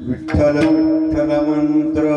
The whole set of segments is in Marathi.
विठ्ठल विठ्ठल मंत्र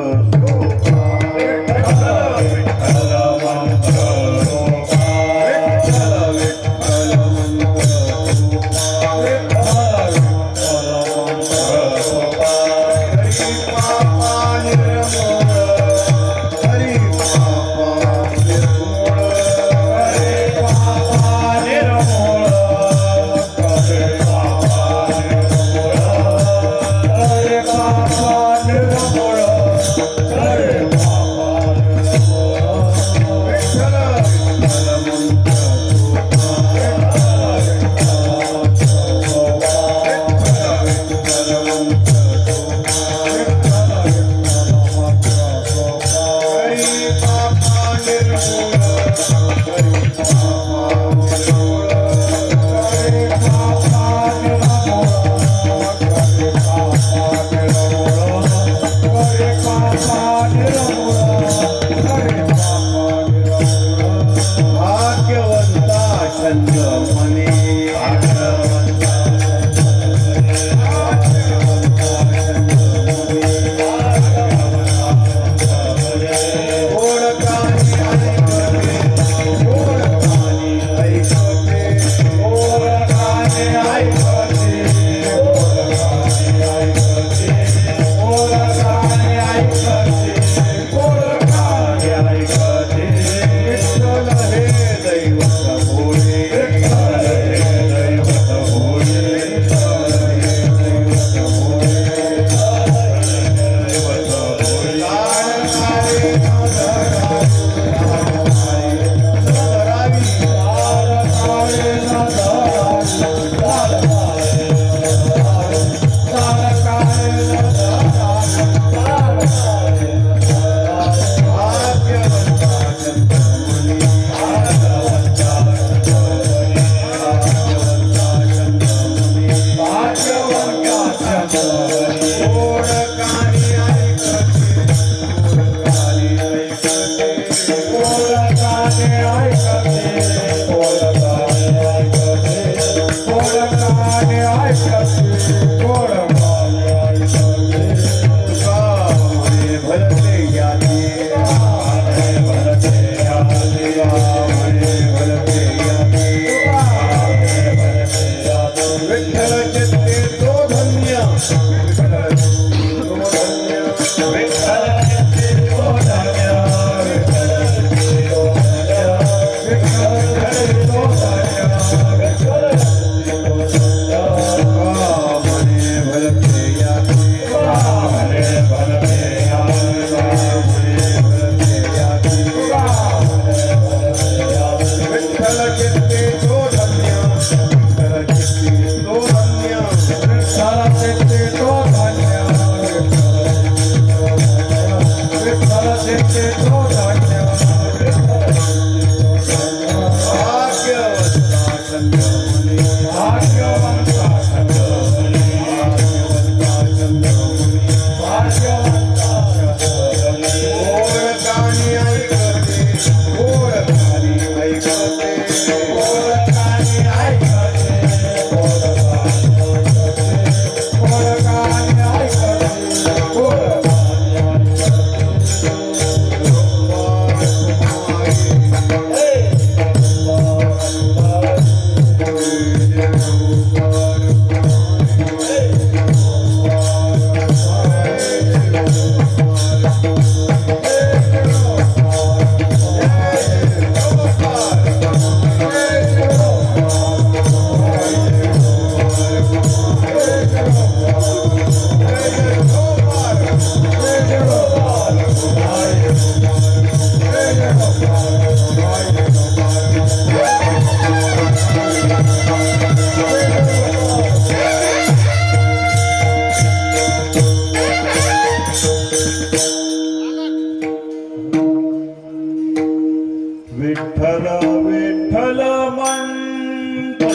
विठ्ठल विठ्ठल मंत्र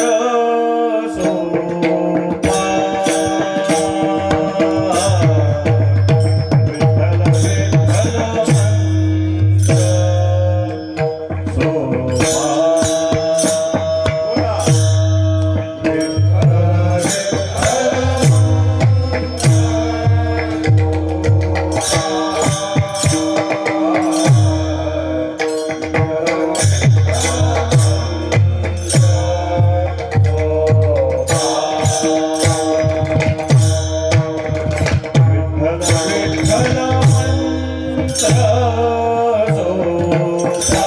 सोपा विठ्ठल विठ्ठल मंत्र सोपा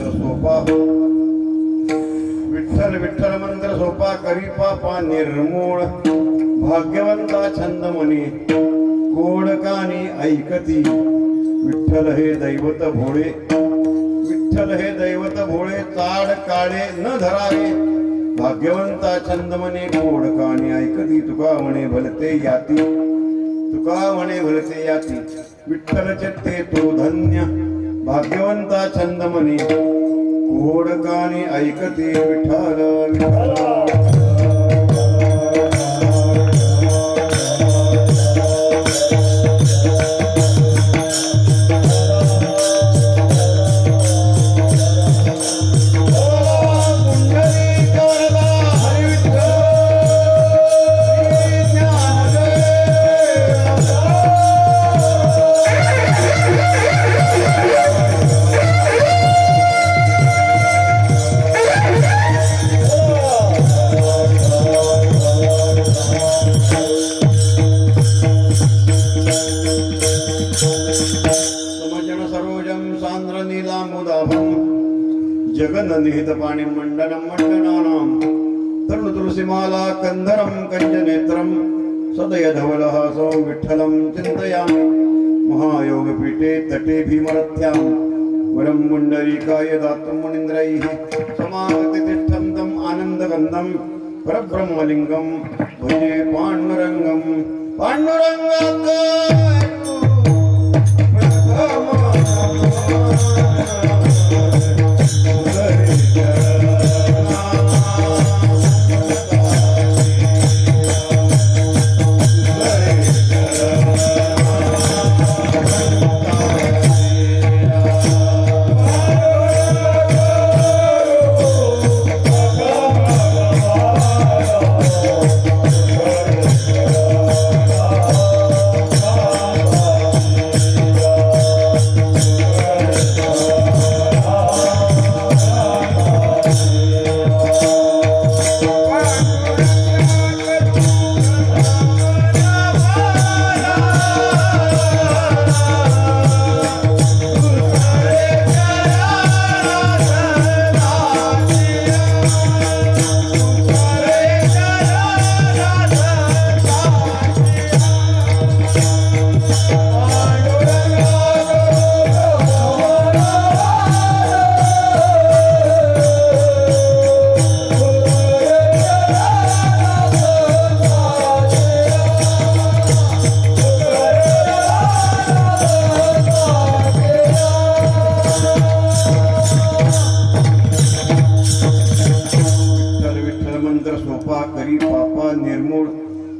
मंत्र सोपा विठ्ठल विठ्ठल मंत्र सोपा करी पापा निर्मूळ भाग्यवंता छंद मनी कोड कानी ऐकती विठ्ठल हे दैवत भोळे विठ्ठल हे दैवत भोळे चाड काळे न धरावे भाग्यवंता छंद मनी कोड कानी ऐकती तुका म्हणे भलते याती तुका म्हणे भलते याती विठ्ठल चित्ते तो धन्य भाग्यवंता छंद मनी कोड कानी ऐकती विठ्ठल विठ्ठल जगन्निहित पाणी मंडनं मंडनानां तरुण तुलसीमाला कंदरं कंजनेत्रं सदय धवलहासो विठ्ठलं चिन्तयामि महायोगपीठे तटे भीमरथ्यां वरं पुण्डरीकाय दातुं मुनीन्द्रैः समागति तिष्ठं तं आनन्दगन्धं परब्रह्मलिङ्गं भजे पाण्डुरङ्गं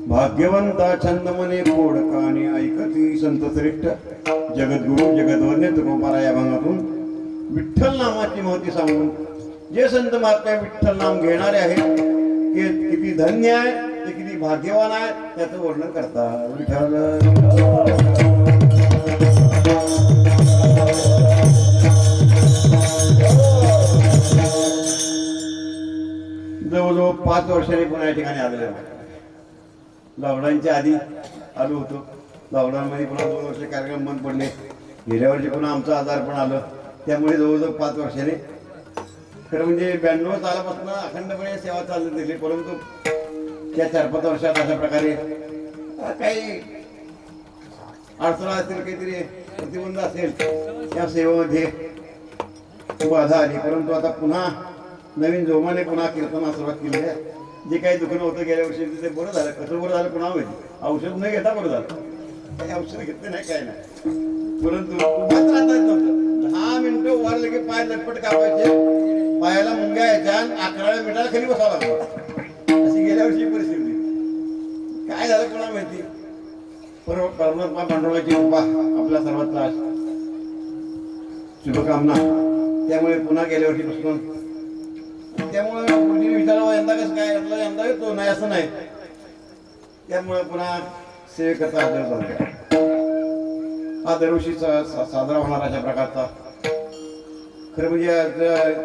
भाग्यवंता छंद मने कोड कानी ऐकती संत श्रेष्ठ जगद्गुरु जगद्वंद्य तुकोबारा या भागातून विठ्ठल नामाची महती सांगून जे संत महात्मा विठ्ठल नाम घेणारे आहेत ते किती धन्य आहे ते किती भाग्यवान आहे त्याचं वर्णन करतात विठ्ठल जवळजवळ 5 वर्षांनी पुन्हा या ठिकाणी आलेलो आहे लॉकडाऊनच्या आधी आलो होतो लॉकडाऊनमध्ये पुन्हा 2 वर्ष कार्यक्रम बंद पडले गेल्या वर्षी पुन्हा आमचं आजार पण आलं त्यामुळे जवळजवळ 5 वर्षाने खरं म्हणजे 92 सालापासून अखंडपणे सेवा चालू दिली परंतु त्या 4-5 वर्षात अशा प्रकारे काही अडचण असतील काहीतरी प्रतिबंध असेल त्या सेवेमध्ये बाधा आली परंतु आता पुन्हा नवीन जोमाने पुन्हा कीर्तनाला सुरुवात केली आहे जे काही दुखणं होतं गेल्या वर्षी ते बरं झालं कसं बरं झालं पुन्हा माहिती औषध न घेता बरं झालं काही औषध घेतले नाही काय नाही परंतु मात्र आता नव्हतं 10 मिनिटं उभारले की पाय लटपट कापायचे पायाला मुंग्या यायच्या 11व्या मिनिटाला खाली बसावं लागतं अशी गेल्या वर्षी परिस्थिती काय झालं पुन्हा माहिती परमात्मा पांडुरंगाची कृपा आपल्या सर्वांचा शुभकामना त्यामुळे पुन्हा गेल्या वर्षीपासून त्यामुळे मुलीने विचारावं यंदा कसं काय यंदा येतो नाही असं नाही त्यामुळे पुन्हा सेवेकरता आदर झाला हा दरवर्षी साजरा होणार अशा प्रकारचा खरं म्हणजे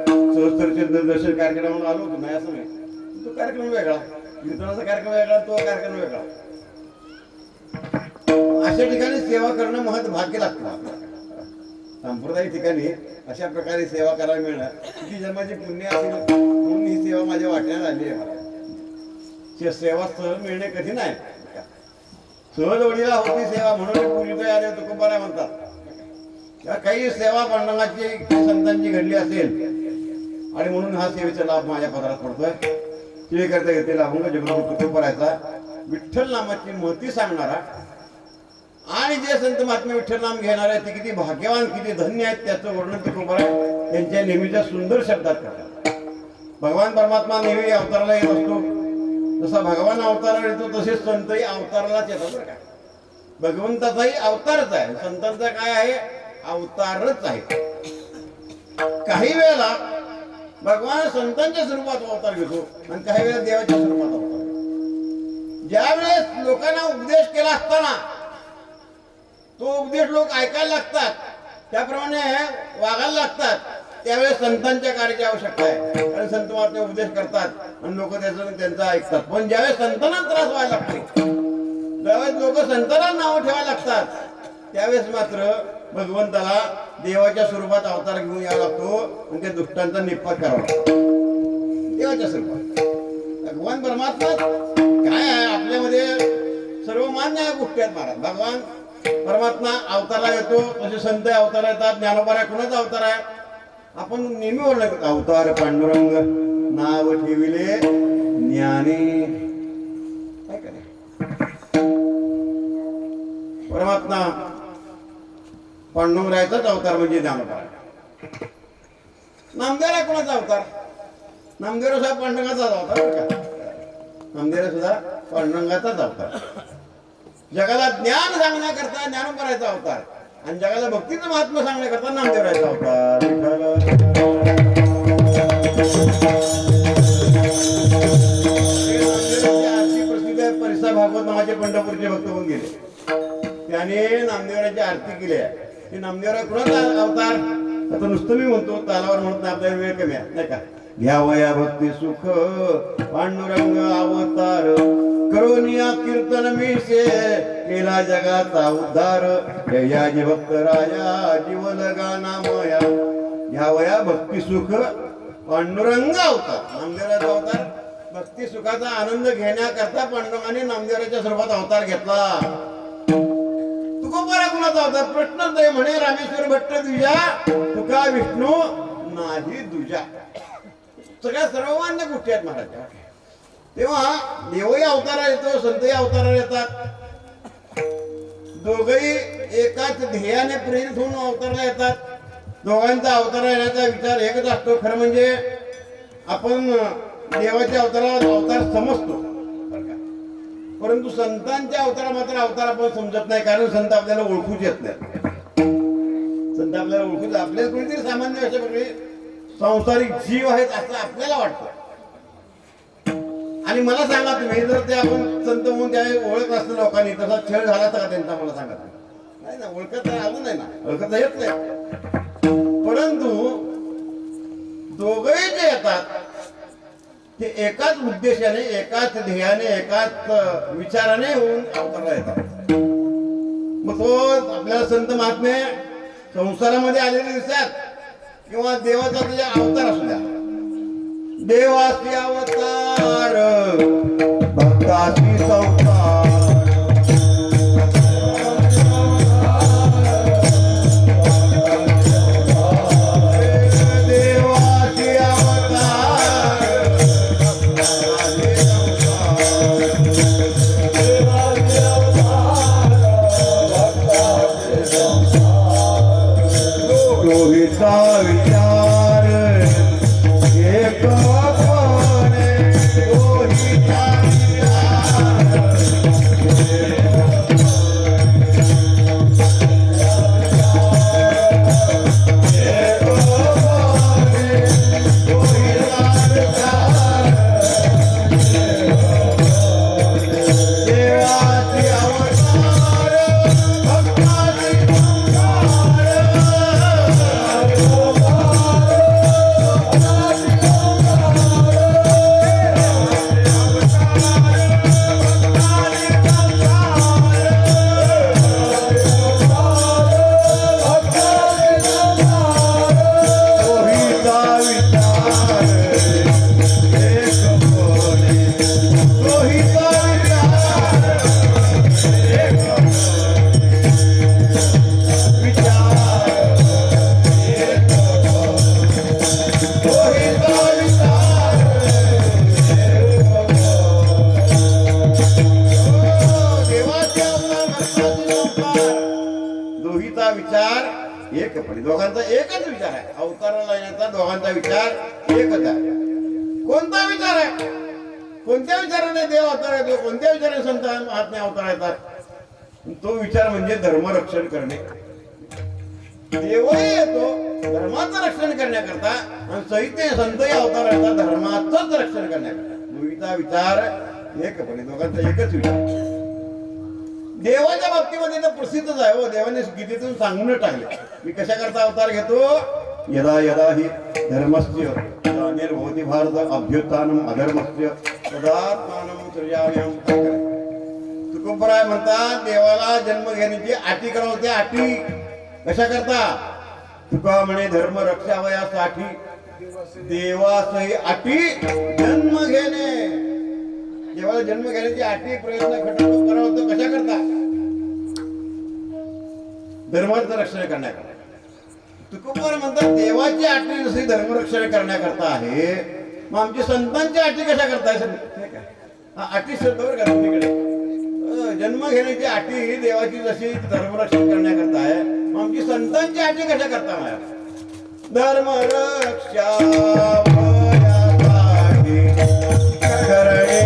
सहस्त्रचे दर्शन कार्यक्रमाला आलो होतो नाही असं नाही तो कार्यक्रम वेगळा कीर्तनाचा कार्यक्रम वेगळा तो कार्यक्रम वेगळा अशा ठिकाणी सेवा करणं महत् भाग्य लागतं सांप्रदायिक ठिकाणी अशा प्रकारे सेवा करायला मिळणं किती जन्माची पुण्य असेल म्हणून ही सेवा माझ्या वाट्यात आली आहे मला. सेवा सहज मिळणे कठीण आहे. सहज ओढीला होती सेवा म्हणून पूर्वी तो आले तुकोबारा म्हणतात. काही सेवा पांडुरंगाची संतांची घडली असेल आणि म्हणून हा सेवेचा लाभ माझ्या पदरात पडतोय. सेवेकरता घेतलेला अभंग जगद्गुरु तुकोबाराचा विठ्ठल नामाची महती सांगणारा आणि जे संत महात्मा विठ्ठल नाम घेणार आहेत ते किती भाग्यवान किती धन्य आहेत त्याचं वर्णन तुकोबारा त्यांच्या नेहमीच्या सुंदर शब्दात करतात. भगवान परमात्मा नेहमी अवताराला येत असतो. जसा भगवान अवताराला येतो तसेच संतही अवतारालाच येतात बरं का. भगवंताचाही अवतारच आहे. संतांचा काय आहे अवतारच आहे. काही वेळेला भगवान संतांच्या स्वरूपात अवतार घेतो आणि काही वेळेला देवाच्या स्वरूपात अवतार घेतो. ज्या वेळेस लोकांना उपदेश केला असताना तो उपदेश लोक ऐकायला लागतात त्याप्रमाणे वागायला लागतात त्यावेळेस संतांच्या कार्याची आवश्यकता आहे. कारण संत महात्मे उपदेश करतात आणि लोक त्यांचा ऐकतात. पण ज्यावेळेस संतांना त्रास व्हायला लागतो ज्यावेळेस लोक संतांना नावं ठेवायला लागतात त्यावेळेस मात्र भगवंताला देवाच्या स्वरूपात अवतार घेऊन यावा लागतो आणि त्या दुष्टांचा निपात करावा लागतो. देवाच्या स्वरूपात भगवान परमात्मा काय आहे आपल्यामध्ये सर्वमान्य गोष्टी आहेत महाराज. भगवान परमात्मा अवताराला येतो तसे संत अवतार येतात. ज्ञानोबा कुणाचा अवतार आहे आपण नेहमी ओळखतो. अवतार पांडुरंग नाव ठेविले ज्ञानी. काय करे परमात्मा पांडुरंगाचाच अवतार म्हणजे ज्ञानोबा. नामदेव कोणाचा अवतार नामदेव सुद्धा पांडुरंगाचाच अवतार. नामदेव सुद्धा पांडुरंगाचाच अवतार. जगाला ज्ञान सांगण्याकरता ज्ञानोबाराचा अवतार आणि जगाला भक्तीचं महात्म्य सांगण्याकरता नामदेवराचा अवतार. आरती प्रसिद्ध आहे. परिसा भागवत नावाचे पंढरपूरचे भक्त होऊन गेले. त्याने नामदेवराची आरती केली आहे. हे नामदेवराय कुणाचा अवतार आता नुसतं मी म्हणतो तालावर म्हणत नाही आपल्याला वेळ कमी आहे नाही का. घ्यावया भक्ती सुख पांडुरंग अवतार करोनिया कीर्तन मिसे केला जगाचा उद्धार जयाजी भक्त राया जीवन गाना माया. घ्यावया भक्ती सुख पांडुरंग अवतार नामदेवराचा अवतार. भक्ती सुखाचा आनंद घेण्याकरता पांडुरंगाने नामदेवराच्या स्वरूपात अवतार घेतला. तुकोबारा कुणाचा अवतार प्रश्न दे म्हणे रामेश्वर भट्ट दुजा तुका विष्णू नाही दुजा. सगळ्या सर्वमान्य गोष्टी आहेत महाराज. तेव्हा देवही अवतारा येतो संतही अवतारा येतात. दोघही एकाच ध्येयाने प्रेरित होऊन अवतारला येतात. दोघांचा अवतार येण्याचा विचार एकच असतो. खरं म्हणजे आपण देवाच्या अवतार समजतो परंतु संतांच्या अवतारा मात्र अवतार आपण समजत नाही. कारण संत आपल्याला ओळखूच येत नाही. संत आपल्याला ओळखूच आपल्याला कोणीतरी सामान्य अशा प्रकारे संसारिक जीव आहेत असं आपल्याला वाटतं. आणि मला सांगा तुम्ही जर ते आपण संत म्हणून त्यावेळी ओळख नसतं लोकांनी तसा छळ झाला तर त्यांचा मला सांगा नाही ना. ओळखत आलं नाही ना. ओळखता येत नाही. परंतु दोघे जे येतात ते एकाच उद्देशाने एकाच ध्येयाने एकाच विचाराने होऊन अवतारला येतात. मग तो आपल्याला संत महात्मे संसारामध्ये आलेले दिसतात किंवा देवाचा तुझ्या अवतार असू द्या. देवाची अवतार भक्ताची संसार विचार एक एकपणे दोघांचा एकच विचार आहे. अवताराला येण्याचा दोघांचा विचार एकच आहे. कोणता विचार आहे? कोणत्या विचाराने देव अवतार येतो, कोणत्या विचाराने संत महात्मे अवतार येतात? तो विचार म्हणजे धर्मरक्षण करणे. देवही येतो धर्माचं रक्षण करण्याकरता आणि सहित संतही अवतार येतात धर्माचंच रक्षण करण्याकरता. दोघीचा विचार एकपणे दोघांचा एकच विचार. देवाच्या बाबतीमध्ये तर प्रसिद्धच आहे हो. देवाने गीतेतून सांगून टाकले मी कशा करता अवतार घेतो. यदा यदा हि धर्मस्य ग्लानिर्भवति भारत अभ्युत्थानम् अधर्मस्य तदात्मानं सृजाम्यहं. तुकोबराय म्हणतात देवाला जन्म घेण्याची अटी करवते. अटी कशा करता? तुका म्हणे धर्म रक्षावयासाठी देवासही अटी जन्म घेणे. देवाला जन्म घेण्याची अटी प्रयत्न खटपट करावतो. कशा करता? धर्माचं रक्षण करण्याकरता. तुकोबर म्हणतात देवाची अटी जशी धर्मरक्षण करण्याकरता आहे मग आमची संतांची अटी कशा करताय? अटी शब्दावर का तिकडे जन्म घेण्याची अटी ही देवाची जशी धर्मरक्षण करण्याकरता आहे मग आमची संतांची अटी कशा करता? माझ्या धर्मरक्षा करणे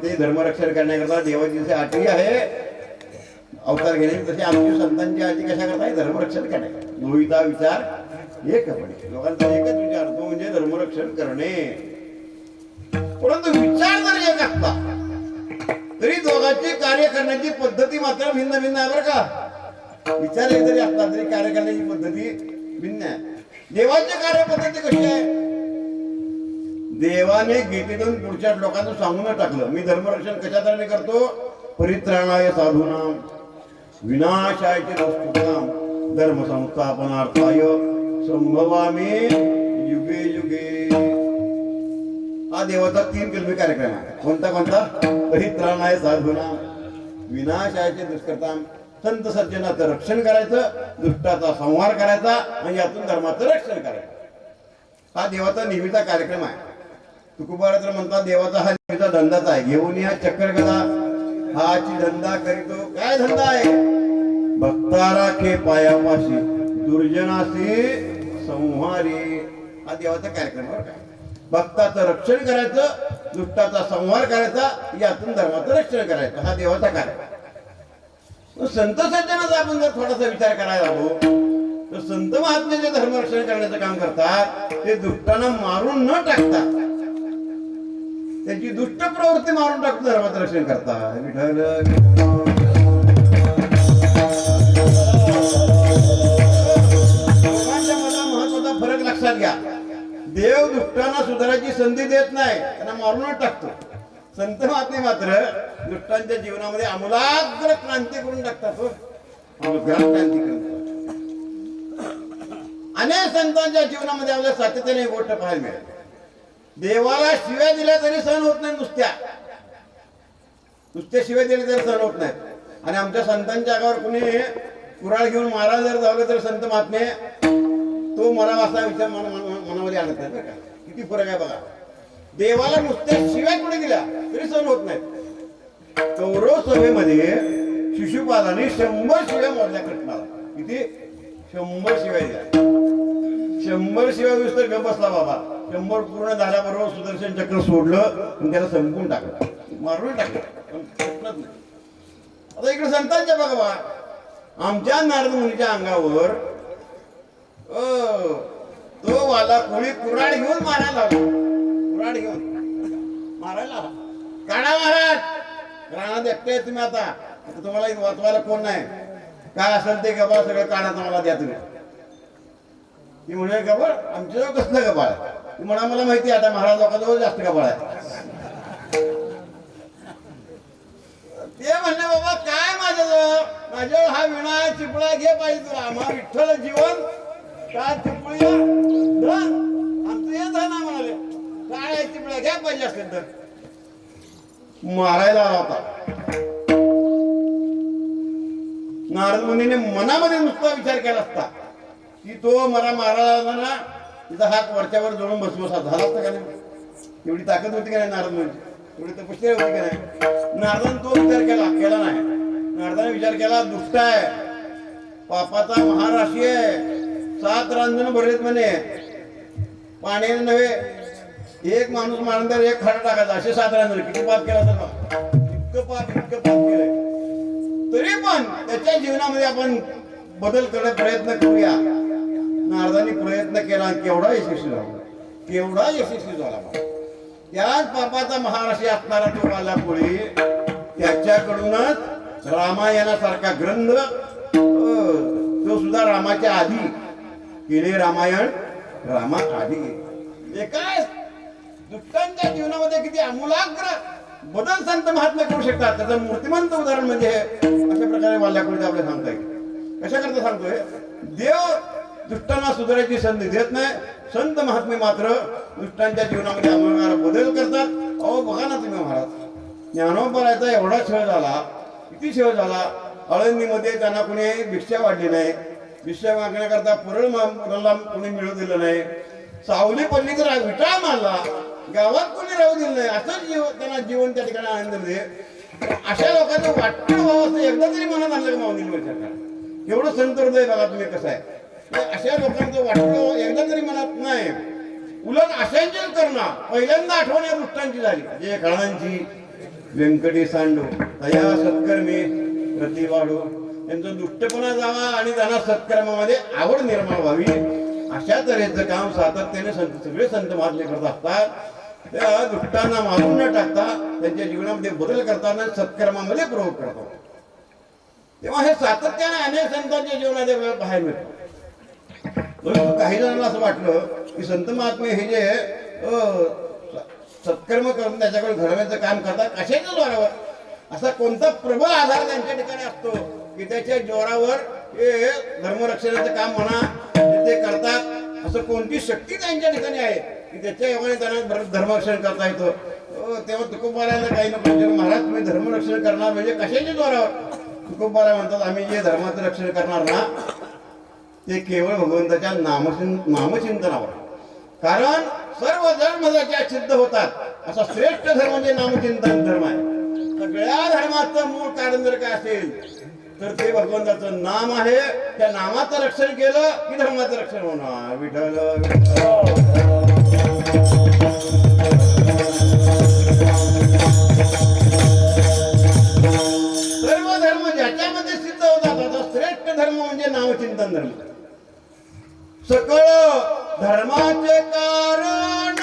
ते धर्मरक्षण करण्याकरता देवाची जशी अटी आहे अवतार घेण्याची तशी आमची संतांची अटी कशा करताय? धर्मरक्षण करण्याकरता. दोघीचा विचार एकपणे दोघांचा एकच विचार तो म्हणजे धर्मरक्षण करणे. परंतु विचार जर एक असला तरी दोघांची कार्य करण्याची पद्धती मात्र भिन्न भिन्न आहे बरं का. विचार एक जरी असला तरी कार्य करण्याची पद्धती भिन्न आहे. देवाची कार्यपद्धती कशी आहे? देवाने गीतेतून पुढच्या लोकांना सांगून टाकलं मी धर्मरक्षण कशाद्वारे करतो. परित्राणाय साधूनाम विनाशाय दुष्कृताम धर्म संस्थापनार्थाय संभवामी युगे युगे. हा देवाचा 3 कलमी कार्यक्रम आहे. कोणता कोणता? परित्राणाय साधूनाम विनाशाय दुष्कृताम. संत सज्जनाचं रक्षण करायचं, दुष्टाचा संहार करायचा आणि यातून धर्माचं रक्षण करायचं. हा देवाचा नेहमीचा कार्यक्रम आहे. तुकोबारा तर म्हणतात देवाचा हा नेहमीचा धंदाच आहे. घेऊन या चक्कर गदा हाची धंदा करीतो. काय धंदा आहे? भक्ता राखे पायापाशी दुर्जनाशी संहारी. हा देवाचा कार्यक्रम बरं का. भक्ताचं रक्षण करायचं, दुष्टाचा संहार करायचा, यातून धर्माचं रक्षण करायचं. हा देवाचा कार्यक्रम. संत सज्जनाचा आपण जर थोडासा विचार करायला हवो तर संत महात्मे जे धर्मरक्षण करण्याचं काम करतात ते दुष्टांना मारून न टाकता त्यांची दुष्ट प्रवृत्ती मारून टाकून धर्माचं रक्षण करतात. विठ्ठल दोघांच्या मधला महत्वाचा फरक लक्षात घ्या. देव दुष्टांना सुधारायची संधी देत नाही, त्यांना मारूनच टाकतो. संत महात्मे मात्र दुष्टांच्या जीवनामध्ये आमूलाग्र क्रांती करून टाकतात. क्रांती करतात. अनेक संतांच्या जीवनामध्ये आपल्या सातत्याने गोष्ट पाहायला मिळेल. देवाला शिव्या दिल्या तरी सहन होत नाही. नुसत्या शिव्या दिल्या तरी सहन होत नाही. आणि आमच्या संतांच्या अंगावर कुणी कुऱ्हाड घेऊन मारा जर धावलं तर संत महात्मे तो मरावा असा विचार मनामध्ये आणत नाही. बरं का किती फरक आहे बघा. देवाला नुसत्या शिव्या कुठे दिल्या तरी सहन होत नाहीत. कौरव सभेमध्ये शिशुपालाने 100 शिव्या मोजल्या कृष्णाला. किती? 100 शिव्या दिल्या. 100 शिव्या दिवस तर गप बसला बाबा. 100 पूर्ण झाल्याबरोबर सुदर्शन चक्र सोडलं आणि त्याला संपून टाकलं, मारून टाकलं, पण सुटलंच नाही. आता इकडे संतांच्या बघा बा, आमच्या नारद मुनीच्या अंगावर तो वाला कोणी कुऱ्हाड घेऊन मारायला लागला. कुऱ्हाड घेऊन मारायला आला. काढा महाराज, रानात एकटे तुम्ही. आता तुम्हाला वाचवायला कोण नाही. काय असेल ते गबाळ सगळं काढा, तुम्हाला द्या तुम्ही. ती म्हणे गबाळ आमच्याजवळ कसलं गबाळ आहे? ती म्हणा मला माहिती आहे, आता महाराज लोकांजवळ जास्त गबाळ आहे. ते म्हणले बाबा काय माझ्याजवळ हा विणा चिपळा घे पाहिजे तुला. आम्हा विठ्ठल जीवन काय चिपळी धन आमचं हे धन आहे म्हणाले. काय चिपळा घ्या पाहिजे असेल तर. मारायला आला होता. नारद मुनीने मनामध्ये नुसता विचार केला असता की तो मला मारायला ना, तिचा हात वरच्यावर जोडून बसबसा झाला असता का नाही? एवढी ताकद होती का नाही नारद मुनी? एवढी तपश्चर्या होती का नाही? नारदाने तो विचार केला नाही. नारदाने विचार केला दुष्ट आहे, पापाचा महाराशी आहे, 7 रांजण भरलेत म्हणे, पाण्याने नव्हे. एक माणूस मारणार 1 खडा टाकायचा, असे 7 रांजण. किती पाप केला तर इतकं पाप केलंय. तरी पण त्याच्या जीवनामध्ये आपण बदल करण्याचा प्रयत्न करूया. नारदाने प्रयत्न केला, केवढा यशस्वी झाला, केवढा यशस्वी झाला. त्याच पापाचा महाराशी असणारा तो वालाकोळी, त्याच्याकडूनच रामायणासारखा ग्रंथ, तो सुद्धा रामाच्या आधी केले. रामायण रामा आधी. एकाच दुष्टांच्या जीवनामध्ये किती आमूलाग्र बदल संत महात्मा करू शकतात. त्याचं मूर्तिमंत उदाहरण म्हणजे अशा प्रकारे वाल्याकोळीचं आपल्याला सांगता येईल. कशा करता सांगतोय? देव दुष्टांना सुधारायची संधी देत नाही, संत महात्मे मात्र दुष्टांच्या जीवनामध्ये आमूलाग्र बदल करतात. अहो बघा ना तुम्ही महाराज, ज्ञानोबरायचा एवढा छळ झाला, किती छळ झाला. आळंदीमध्ये त्यांना कोणी भिक्षा वाढली नाही, भिक्षा मागण्याकरता पुरळ कोणी मिळू दिलं नाही. सावली पडली तर विटाळ मारला, गावात कोणी राहू दिलं नाही. असंच त्यांना जीवन त्या ठिकाणी आनंद दे. अशा लोकांचं वाटतं व्हावं असं एकदा तरी मनात आणलं का माऊलीला विचार करा. एवढं संत हृदय बघा तुम्ही कसं आहे. अशा लोकांचं वाटतं एकदा तरी मनात नाही. उलट अशांची करणं पहिल्यांदा आठवण या दुष्टांची झाली. जे काळांची व्यंकटी सांडू तया सत्कर्मी प्रतिवाडू, यांचं दुष्टपणा जावा आणि त्यांना सत्कर्मामध्ये आवड निर्माण व्हावी. अशा तऱ्हेचं काम सातत्याने सगळे संत महात्मे करत असतात. त्या दुष्टांना मारून न टाकता त्यांच्या जीवनामध्ये बदल करताना सत्कर्मामध्ये प्रयोग करतात. तेव्हा हे सातत्याने अनेक संतांच्या जीवनात बाहेर मिळतं. काही जणांना असं वाटलं की संत महात्मे हे जे सत्कर्म करून त्याच्याकडे घडवण्याचं काम करतात, कशाच्या जोरावर? असा कोणता प्रबळ आधार त्यांच्या ठिकाणी असतो की त्याच्या जोरावर हे धर्मरक्षणाचं काम म्हणा ते करतात. असं कोणती शक्ती त्यांच्या ठिकाणी आहे की त्याच्या योगाने त्यांना धर्मरक्षण करता येतं. तेव्हा तुकोबारायला काही नको, महाराज तुम्ही धर्मरक्षण करणार म्हणजे कशाच्या जोरावर? तुकोबारा म्हणतात आम्ही जे धर्माचं रक्षण करणार ना ते केवळ भगवंताच्या नामचिंतनावर. कारण सर्व धर्म ज्या सिद्ध होतात, असा श्रेष्ठ धर्म म्हणजे नामचिंतन धर्म आहे. सगळ्या धर्माचं मूळ कारण जर काय असेल तर ते भगवंताचं नाम आहे. त्या नामाचं रक्षण केलं की धर्माचं रक्षण होणार. विठ्ठल सर्व धर्म ज्याच्यामध्ये सिद्ध होतात, असा श्रेष्ठ धर्म म्हणजे नामचिंतन धर्म. सकळ धर्माचे कारण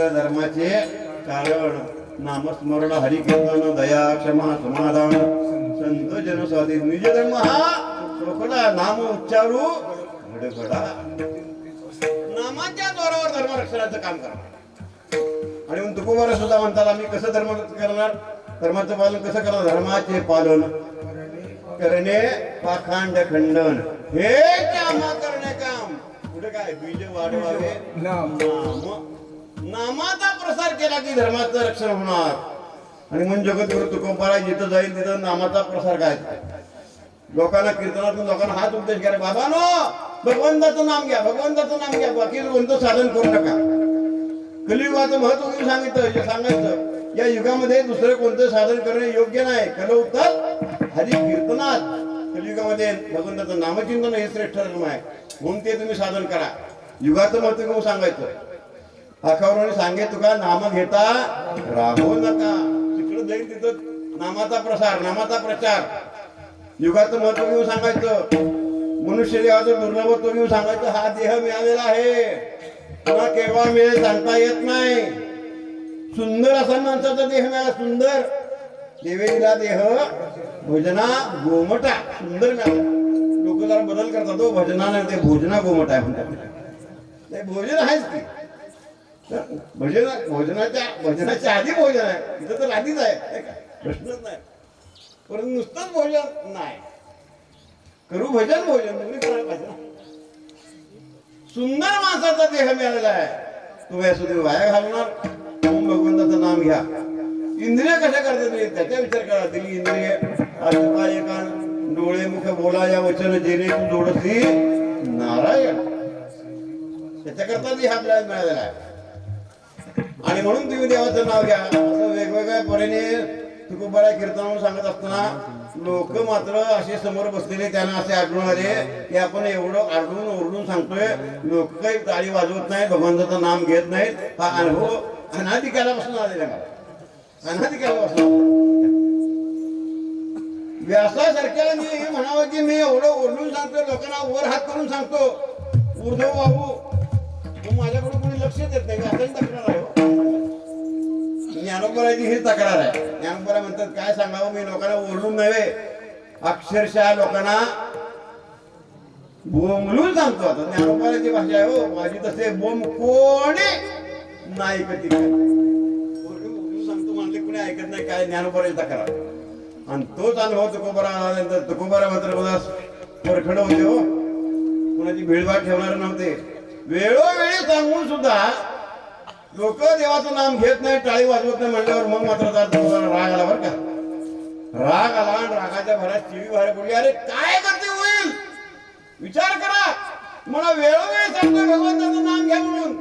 सगळ्या धर्माचे कारण नामस्मरण हरिकीर्तन दया क्षमा समाधान संत जनस्वाधी निज धर्म हा सोखडा नाम उच्चारू घडघडा नामाच्या जोरावर धर्म रक्षणाचं काम करा. आणि मग तुकोबारा सुद्धा म्हणतात आम्ही कसं धर्म करणार, धर्माचं पालन कसं करणार, धर्माचे पालन करणे पाखंड खंडन हे काम करणे काम. पुढे काय बीज वाढवावे नाम, नामाचा प्रसार केला की धर्माचं रक्षण होणार. आणि मग जगद्गुरु तुकोबारा जिथं जाईल तिथं नामाचा प्रसार काय, लोकांना कीर्तनातून लोकांना हाच उपदेश करा, बाबानो भगवंताचं नाम घ्या, भगवंताचं नाम घ्या, बाकी कोणतं साधन करू नका. कलियुगाचं महत्व मी सांगितलं, जे सांगायचं या युगामध्ये दुसरं कोणतं साधन करणे योग्य नाही. कलौतर हरी कीर्तनात कलियुगामध्ये भगवंताचं नामचिंतन हे श्रेष्ठ धर्म आहे, म्हणून ते तुम्ही साधन करा. युगाचं महत्व घेऊन सांगायचं. आखावर सांगे तुका नाम घेता राहू नका. तिकडं जाईल तिथं नामाचा प्रसार, नामाचा प्रचार. युगाचं महत्व घेऊन सांगायचं. मनुष्य देहाचं दुर्लभत्व घेऊन सांगायचं. हा देह मिळालेला आहे, पुन्हा केव्हा मिळेल सांगता येत नाही. सुंदर असा माणसाचा देह मिळाला, सुंदर देवेला देह भोजना गोमटा सुंदर मिळाला. लोक जरा बदल करतात, तो भजना नाही ते भोजना गोमटा आहे म्हणतात. भोजन आहेच की भजनाच्या आधी भोजन आहे, इथं तर आधीच आहे, प्रश्नच नाही. परंतु नुसतंच भोजन नाही, करू भजन भोजन तुम्ही करायला पाहिजे ना. सुंदर माणसाचा देह मिळालेला आहे, तुम्ही असं तुम्ही वाया घालणार. ओम भगवंताचं नाम घ्या. इंद्रिय कशा करतात त्याचा विचार करा. दिली इंद्रिय पाय कान डोळे मुख बोला या वचन जेणे तू जोडसी नारायण, त्याच्याकरता देह आपल्याला मिळालेला आहे. आणि म्हणून तुम्ही देवाचं नाव घ्या. असं वेगवेगळ्या परीने तुकोबारा कीर्तनावर सांगत असताना लोक मात्र असे समोर बसलेले त्यांना असे आढळून आले की आपण एवढं आढळून ओरडून सांगतोय, लोक काही टाळी वाजवत नाही, भगवंताचं नाम घेत नाहीत. हा अनुभव अनादिकालापासून आलेला मला, अनादिकालापासून. व्यासासारख्याला मी हे म्हणावं की मी एवढं ओरडून सांगतोय, लोकांना वर हात करून सांगतो, ऊर्ध्व बाहू, माझ्याकडे कोणी लक्ष देत नाही. व्यासाची तक्रार आहे. ज्ञानोबराची ही तक्रार आहे. ज्ञानोबरा म्हणतात काय सांगावं मी लोकांना ओरडून नव्हे, अक्षरशः लोकांना बोंबलून सांगतो. आता ज्ञानोबराची भाषा आहे हो माझी, तसे बोंब कोणी नाही कधी सांगतो म्हणले कोणी ऐकत नाही. काय ज्ञानोबराची तक्रार. आणि तोच अनुभव तुकोबारा आल्यानंतर तुकोबारा मात्र मला परखड होते हो, कोणाची भीडभाड ठेवणार नव्हते. वेळोवेळी सांगून सुद्धा लोक देवाचं नाम घेत नाही, टाळी वाजवत नाही म्हणल्यावर मग मात्र राग आला. बरं का राग आला आणि रागाच्या भरात टीव्ही बाहेर पडली. अरे काय करते होईल विचार करा. मला वेळोवेळी सांगतोय भगवंताचं नाम घ्या म्हणून,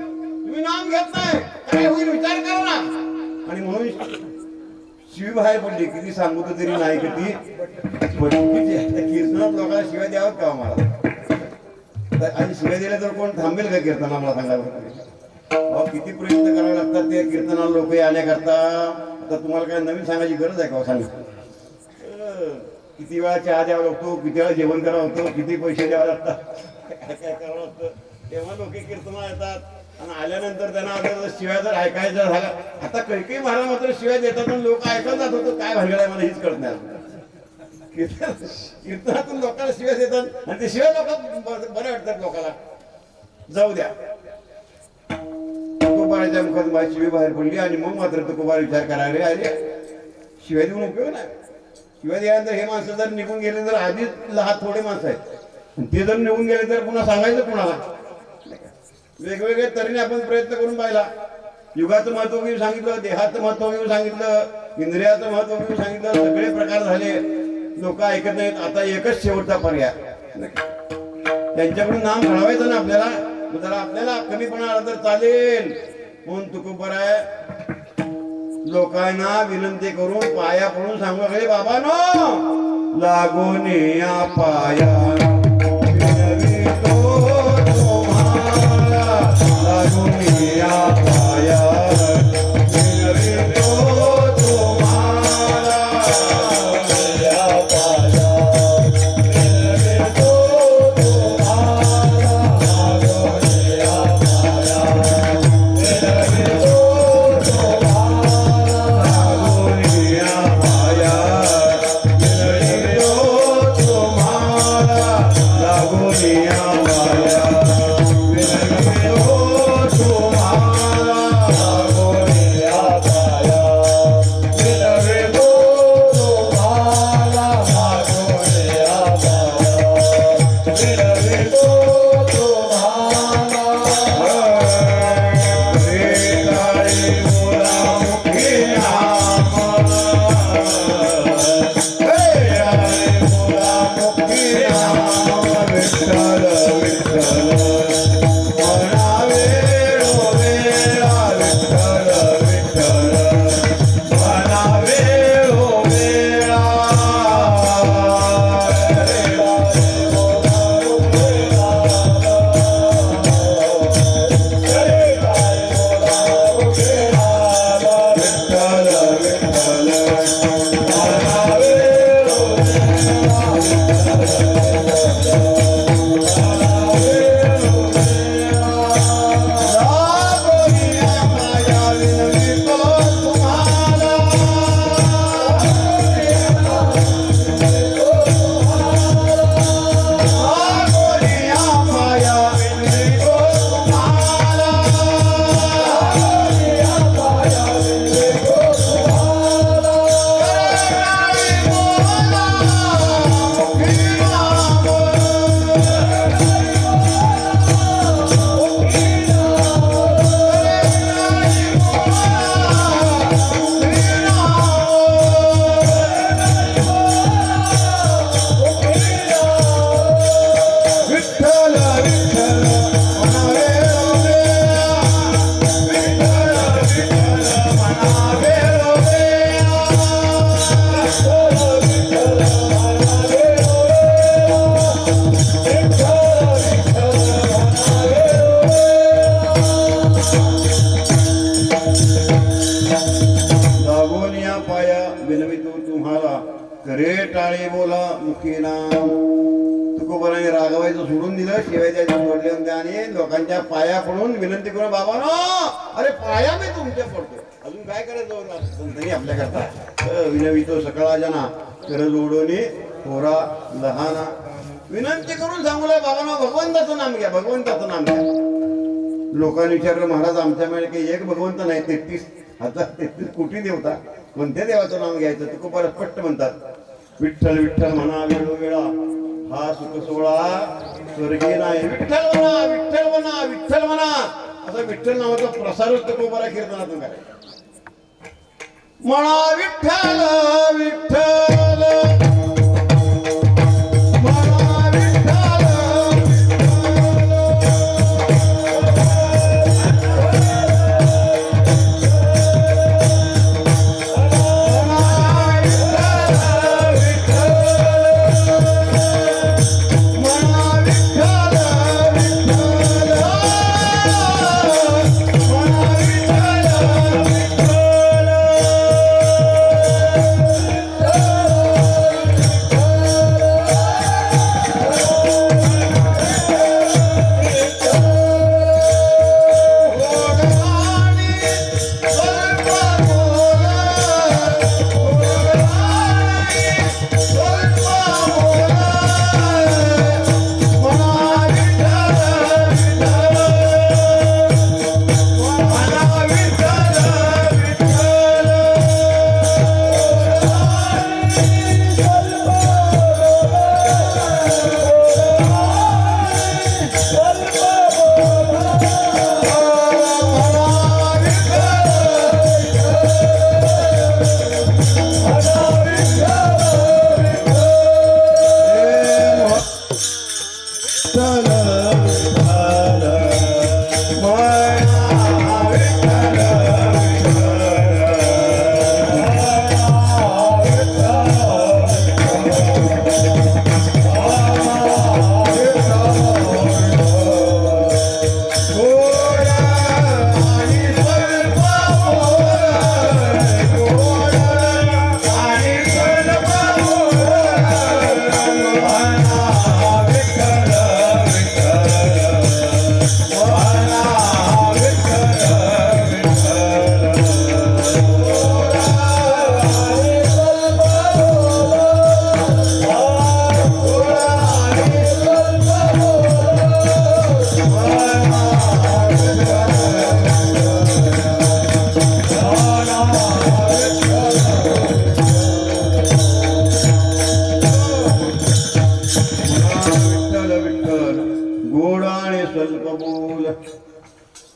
तुम्ही नाम घेत नाही, काय होईल विचार करा ना. आणि म्हणून शिवी बाहेर पडली. किती सांगू तर तरी नाही किती कीर्तनात लोकांना शिव्या द्यावं का मला. आणि शिव्या दिल्या तर कोण थांबेल का कीर्तना, मला सांगायला. किती प्रयत्न करावे लागतात ते कीर्तनाला लोक येण्याकरता. आता तुम्हाला काय नवीन सांगायची गरज आहे का सांगितलं. किती वेळा चहा द्यावा लागतो, किती वेळा जेवण करावं लागतं, किती पैसे द्यावे लागतात, काय काय करावं लागतं. तेव्हा लोक कीर्तना येतात. आणि आल्यानंतर त्यांना आता शिव्या जर ऐकायचं झाला, आता काही महाराज मात्र शिव्या देतात पण लोक ऐकत जात होतं. काय भानगड आहे मला हीच कळत नाही. कीर्तनातून लोकांना शिव्या देतात आणि ते शिव्या लोक बरे वाटतात लोकांना. जाऊ द्या. तुकोबाराच्या मुखात माझी शिवी बाहेर पडली आणि मग मात्र तुकोबारा विचार करायला अरे शिव्या देऊन उपयोग नाही. शिव्या दिल्यानंतर हे माणसं जर निघून गेले तर आधीच लहान थोडे माणसं आहेत, ते जर निघून गेले तर पुन्हा सांगायचं कुणाला. वेगवेगळ्या तऱ्हेने आपण प्रयत्न करून पाहिला. युगाचं महत्व घेऊन सांगितलं, देहाचं महत्व घेऊन सांगितलं, इंद्रियाचं महत्व घेऊन सांगितलं. सगळे प्रकार झाले, लोक ऐकत नाहीत. आता एकच शेवटचा पर्याय, त्यांच्याकडून नाम घडवायचं ना आपल्याला. जरा आपल्याला कमीपणा आला तर चालेल म्हणून तुकोबारा लोकांना विनंती करून पाया पडून सांगू लागले, बाबानो लागून या पाया लागून या पाया Oh लागून या पाया विनवितो तुम्हाला करे टाळे बोला मुखी नाम. तुकोबाराने रागवायचं सोडून दिलं, शिवाय त्याचे सोडले होते आणि लोकांच्या पाया पडून विनंती करून बाबा नो अरे पाया मी तुमच्या पडतो. अजून काय करायचं तरी आपल्याकरता विनवितो सकळा जना कर जोडोनी थोरा लहाना. विनंती करून सांगूला बाबा नो भगवंताचं नाम घ्या, भगवंताचं नाम घ्या. लोकांनी विचारलं महाराज आमच्या मेळे काही एक भगवंत नाही 33 कोटी देवता, कोणत्या देवाचं नाव घ्यायचं. तुकोबारा स्पष्ट म्हणतात विठ्ठल विठ्ठल म्हणा वेळोवेळा हा सुख सोहळा स्वर्गीय नाही. विठ्ठल म्हणा विठ्ठल म्हणा विठ्ठल म्हणा असा विठ्ठल नावाचा प्रसार तुकोबारा कीर्तनातून करायचा. म्हणा विठ्ठल विठ्ठल म्हणा विठ्ठल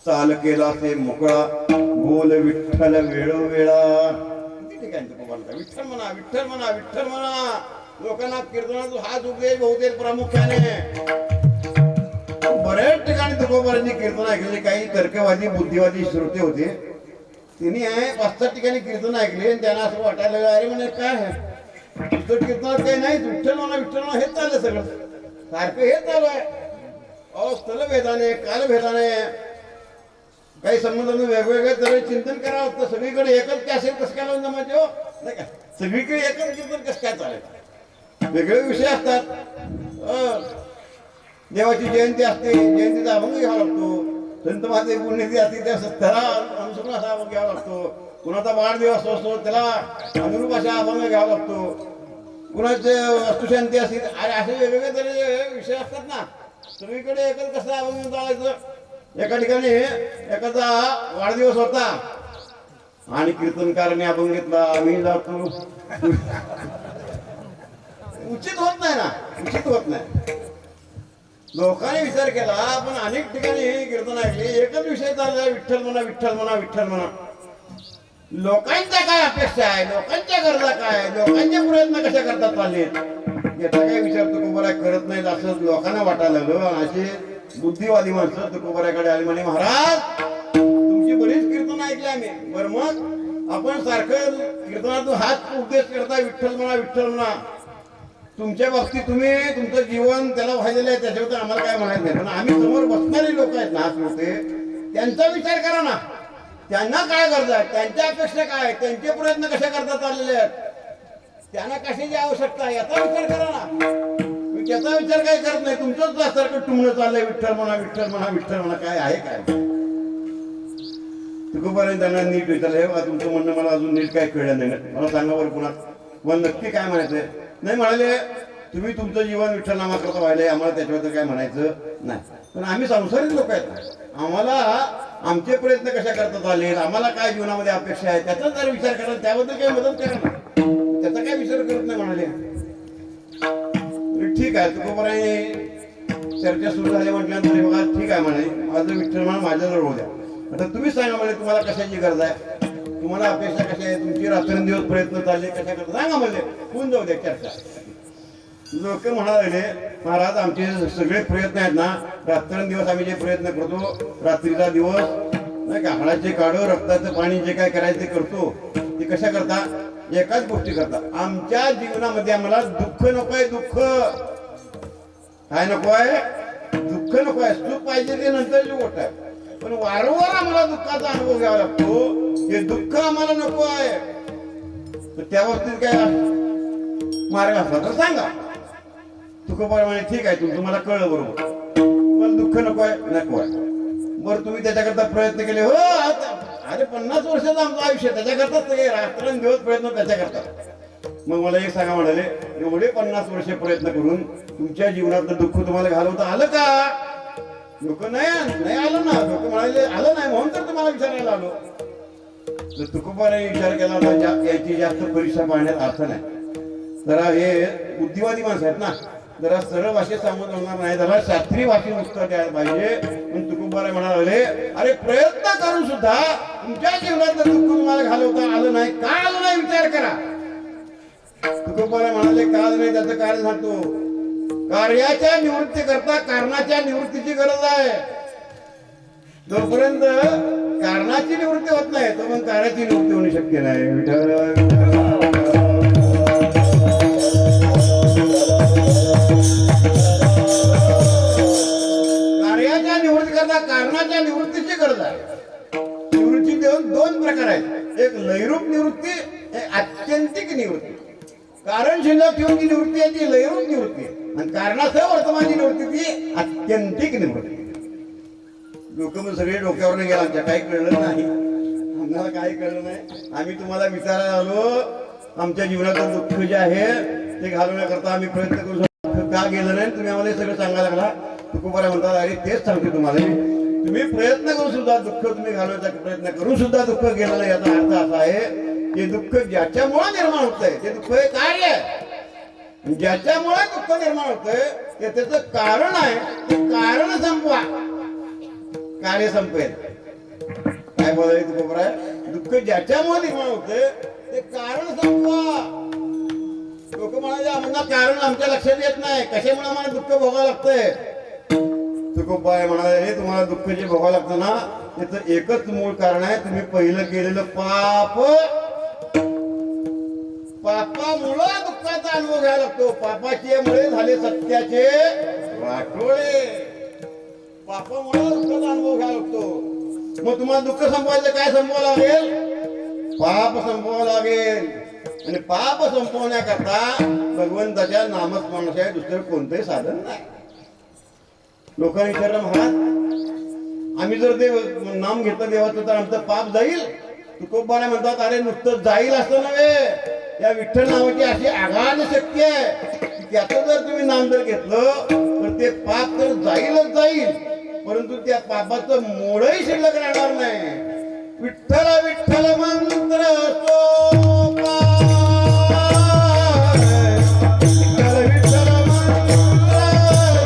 चाल केला ते मोकळा बोल विठ्ठल वेळोवेळा. किती ठिकाणी तुकोबारा विठ्ठल म्हणा विठ्ठल म्हणा विठ्ठल म्हणा. लोकांना कीर्तनाचा हाच उपदेश बहुतेक प्रामुख्याने बऱ्याच ठिकाणी तुकोबारांनी कीर्तन ऐकले. काही तर्कवादी बुद्धिवादी श्रोते होते, तिने 5-7 ठिकाणी कीर्तन ऐकले आणि त्यांना असं वाटायला लागलं अरे म्हणे काय आहे कीर्तनात काही नाही, विठ्ठल म्हणा विठ्ठल म्हणा हेच चाललं सगळं सारखं हेच चालू आहे. स्थलभेदाने कालभेदाने काही संबंध वेगवेगळे तरी चिंतन करावं लागतं. सगळीकडे एकच कॅसेट कसं काय लावून जमायचे हो नाही का, सगळीकडे एकच कीर्तन कसं काय चालायचं, वेगळे विषय असतात. देवाची जयंती असते, जयंतीचा अभंग घ्यावा लागतो. संत महादेव पुण्यतिथी असते त्याला अनुसरून असा अभंग घ्यावा लागतो. कुणाचा वाढदिवस असतो त्याला अनुरूप असा अभंग घ्यावा लागतो. कुणाचे वस्तुशांती असते असे वेगवेगळे तरी विषय असतात ना. सगळीकडे एकच कसं अभंग चालायचं. एका ठिकाणी एखादा वाढदिवस होता आणि कीर्तनकाराने अभंग घेतला आम्ही जातो. उचित होत नाही ना, उचित होत नाही. लोकांनी विचार केला पण अनेक ठिकाणी कीर्तन ऐकले एकच विषय चाललाय विठ्ठल म्हणा विठ्ठल म्हणा विठ्ठल म्हणा. लोकांच्या काय अपेक्षा आहे, लोकांच्या गरजा काय, लोकांचे प्रयत्न कशा करतात चाललेत याचा काही विचार तुकोबारा करत नाहीत असं लोकांना वाटायला लागलं. असे बुद्धिवादी माणसं तुकोबाराकडे आली म्हणे महाराज तुमची बरीच कीर्तन ऐकली आम्ही, बरं मग आपण सारखं कीर्तनातून हाच उपदेश करता विठ्ठल म्हणा विठ्ठल म्हणा. तुमच्या बाबतीत तुम्ही तुमचं जीवन त्याला व्हायलेलं आहे त्याच्याबद्दल आम्हाला काय म्हणायचं नाही, पण आम्ही समोर बसणारे लोक आहेत ना होते त्यांचा विचार करा ना. त्यांना काय गरज आहे, त्यांच्या अपेक्षा काय आहे, त्यांचे प्रयत्न कसे करता चाललेले आहेत, त्यांना कशाची आवश्यकता आहे याचा विचार करा ना. मी त्याचा विचार काही करत नाही. तुमचंच सारखं टुमणं चाललंय, विठ्ठल म्हणा विठ्ठल म्हणा विठ्ठल म्हणा. काय आहे काय तुकोबाराने त्यांना नीट विचारलं, हे बघा तुमचं म्हणणं मला अजून नीट काय कळलं नाही, मला सांगा बरं पुन्हा मला नक्की काय म्हणायचंय. नाही म्हणाले, तुम्ही तुमचं जीवन विठ्ठल नामा करता व्हायला, आम्हाला त्याच्याबद्दल काय म्हणायचं नाही. पण आम्ही संसारिक लोक आहेत, आम्हाला आमचे प्रयत्न कशा करता चालेल, आम्हाला काय जीवनामध्ये अपेक्षा आहे त्याचा जर विचार करा, त्याबद्दल काही मदत करा ना. त्याचा काय विचार करत नाही म्हणाले. ठीक आहे, तुकोबाराने चर्चा सुरू झाली म्हटल्यानंतर बघा ठीक आहे म्हणे, माझं विठ्ठल म्हणा माझ्याजवळ होऊ द्या. आता तुम्ही सांगा म्हणजे तुम्हाला कशाची गरज आहे, तुम्हाला अपेक्षा कशा आहे, तुमची रात्रंदिवस प्रयत्न चालले कशा करता सांगा म्हणजे होऊन जाऊ द्या चर्चा. लोक म्हणाले, महाराज आमचे सगळे प्रयत्न आहेत ना, रात्रंदिवस आम्ही जे प्रयत्न करतो, रात्रीचा दिवस नाही का, हाडाचे काढो रक्ताचं पाणी जे काय करायचं ते करतो, ते कशा करता, एकाच गोष्टी करता. आमच्या जीवनामध्ये आम्हाला दुःख नको आहे, दुःख काय नको आहे, दुःख नको आहे. सुख पाहिजे ते नंतरची गोष्ट आहे, पण वारंवार आम्हाला दुःखाचा अनुभव घ्यावा लागतो. हे दुःख आम्हाला नको आहे, तर त्या बाबतीत काय मार्ग असला तर सांगा. तुकोबा म्हणे ठीक आहे, तुमचं मला कळलं बरोबर, पण दुःख नको आहे, नको आहे. बरं तुम्ही त्याच्याकरता प्रयत्न केले, हो अरे 50 वर्षाचं आमचं आयुष्य त्याच्याकरताच रात्रंदिवस प्रयत्न त्याच्याकरता. मग मला एक सांगा म्हणाले, एवढे 50 वर्ष प्रयत्न करून तुमच्या जीवनातलं दुःख तुम्हाला घालवता आलं का? लोक नाही आलं ना. लोक म्हणाले आलं नाही म्हणून तर तुम्हाला विचारायला आलो. तर तुकोबाने विचार केला ना, याची जास्त परीक्षा पाहण्यात अर्थ नाही. जरा हे बुद्धिवादी माणसं आहेत ना, जरा सरळ भाषेत सांगत होणार नाही, जरा शास्त्रीय भाषेत उत्तर द्यायला पाहिजे. पण तुकोबाने म्हणाले, अरे प्रयत्न करून सुद्धा तुमच्या जीवनातलं दुःख तुम्हाला घालवता आलं नाही, का आलं नाही विचार करा. तुकोबाने म्हणाले काल नाही, त्याचं कारण सांगतो. कार्याच्या निवृत्ती करता कारणाच्या निवृत्तीची गरज आहे. जोपर्यंत कारणाची निवृत्ती होत नाही तो मग कार्याची निवृत्ती होणे शक्य नाही. कार्याच्या निवृत्ती करता कारणाच्या निवृत्तीची गरज आहे. निवृत्ती देऊन दोन प्रकार आहेत, एक लयरूप निवृत्ती, एक आत्यंतिक निवृत्ती. कारण शिल्लक ठेवून जी निवृत्ती आहे ती लयरूप निवृत्ती आणि कारणासह वर्तमानची निवृत्ती ती आत्यंतिक निवृत्ती. लोक मग सगळे डोक्यावर गेला, आमच्या काही कळलं नाही, आम्हाला काही कळलं नाही. आम्ही तुम्हाला विचारायला आलो, आमच्या जीवनाचं दुःख जे आहे ते घालवण्याकरता आम्ही प्रयत्न करू शकतो, का गेलं नाही तुम्ही आम्हाला सगळं सांगायला लागला. तुकोबारा म्हणतात, अरे तेच सांगते तुम्हाला, तुम्ही प्रयत्न करून सुद्धा दुःख तुम्ही घालवायचा प्रयत्न करून सुद्धा दुःख गेलं नाही. याचा अर्थ असा आहे ते दुःख ज्याच्यामुळे निर्माण होतंय ते दुःख हे कार्य आहे. ज्याच्यामुळे दुःख निर्माण होतंय ते त्याचं कारण आहे, ते कारण संपवा, कार्य संपेल. काय बोलायचं तुकोबारा, दुःख ज्याच्यामुळे निर्माण होतंय ते कारण संपवा. लोक म्हणाले आम्हाला कारण आमच्या लक्षात येत नाही, कशामुळे आम्हाला दुःख भोगावं लागतंय. तुकोबाराय म्हणाले, हे तुम्हाला दुःख जे भोगावं लागतं ना त्याचं एकच मूळ कारण आहे, तुम्ही पहिलं केलेलं पाप. पापामुळे दुःखाचा अनुभव घ्यायला लागतो. पापाचे मुळे झाले सत्याचे वाटोळे. पापामुळे दुःखाचा अनुभव घ्यायला लागतो. मग तुम्हाला दुःख संपवायचं काय संपवावं लागेल? पाप संपवावं लागेल. आणि पाप संपवण्याकरता भगवंताच्या नामस्मरणाशिवाय दुसरं कोणतंही साधन नाही. लोकांनी विचारलं, महाराज आम्ही जर ते नाम घेतलं देवाचं तर आमचं पाप जाईल? तुकोबाने म्हणतात, अरे नुसतं जाईल असं नव्हे, या विठ्ठल नावाची अशी आगाध शक्ती आहे की त्याचं जर तुम्ही नाम जर घेतलं तर ते पाप तर जाईलच जाईल, परंतु त्या पापाचं मोडही शिल्लक राहणार नाही. विठ्ठल विठ्ठल मंत्र सोपा, विठ्ठल विठ्ठल मंत्र सोपा.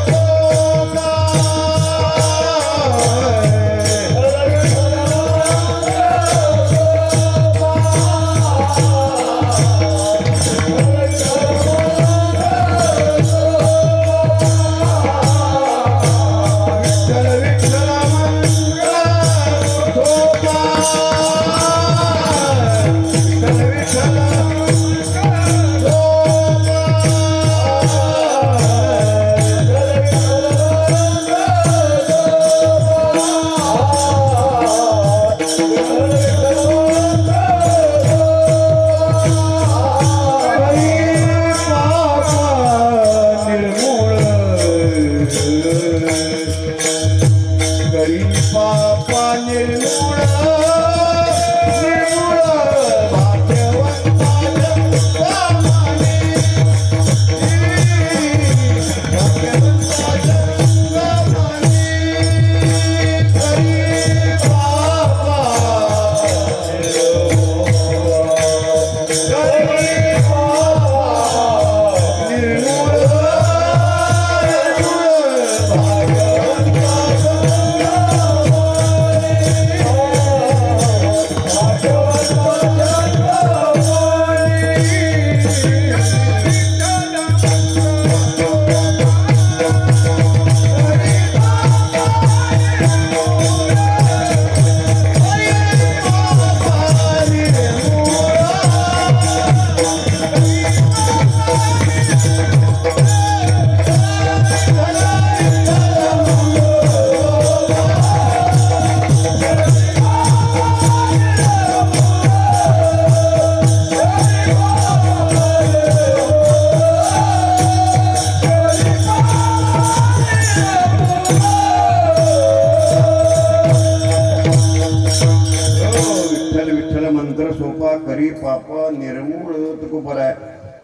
मंत्र सोपा करी पाप निर्मूळ तुकोपर आहे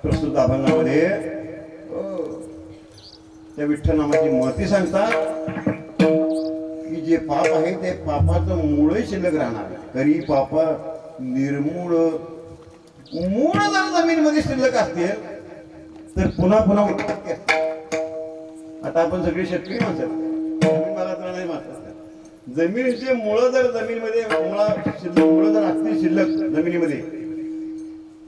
प्रस्तुत अभंगामध्ये त्या विठ्ठल नामाची महती सांगतात की जे पाप आहे ते पापाचं मूळ शिल्लक राहणार करी पाप निर्मूळ मूळ जर जमीनमध्ये शिल्लक असतील तर पुन्हा पुन्हा उत्पत्ती असते. आता आपण सगळे शेतकरी माणसं जमीन भागात राहणारे माणसं असतात. जमिनीचे मुळं जर जमिनीमध्ये मुळं जर असतील शिल्लक जमिनीमध्ये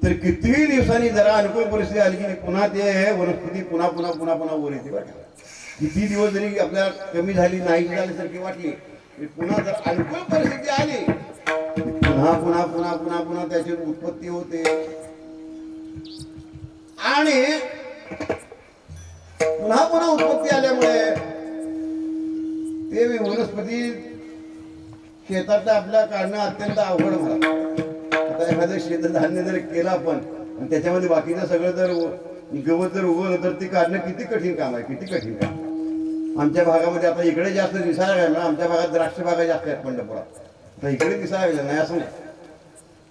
तर कितीही दिवसांनी जरा अनुकूल परिस्थिती आली की पुन्हा ते वनस्पती पुन्हा पुन्हा पुन्हा पुन्हा वर येते बरं. किती दिवस जरी आपल्याला कमी झाली नाही झाल्यासारखी वाटली पुन्हा जर अनुकूल परिस्थिती आली पुन्हा पुन्हा पुन्हा पुन्हा पुन्हा त्याची उत्पत्ती होते आणि पुन्हा पुन्हा उत्पत्ती आल्यामुळे ते वनस्पती शेतात आपल्या काढणं अत्यंत अवघड मला. आता एखादं शेतधान्य जर केलं आपण आणि त्याच्यामध्ये बाकीचं सगळं जर गवत जर उगवलं तर ते काढणं किती कठीण काम आहे, किती कठीण काम. आमच्या भागामध्ये आता इकडे जास्त दिसायला लागला, आमच्या भागात द्राक्ष बागा जास्त आहेत पंढरपुरात. आता इकडे दिसायला लागलं नाही असं नाही,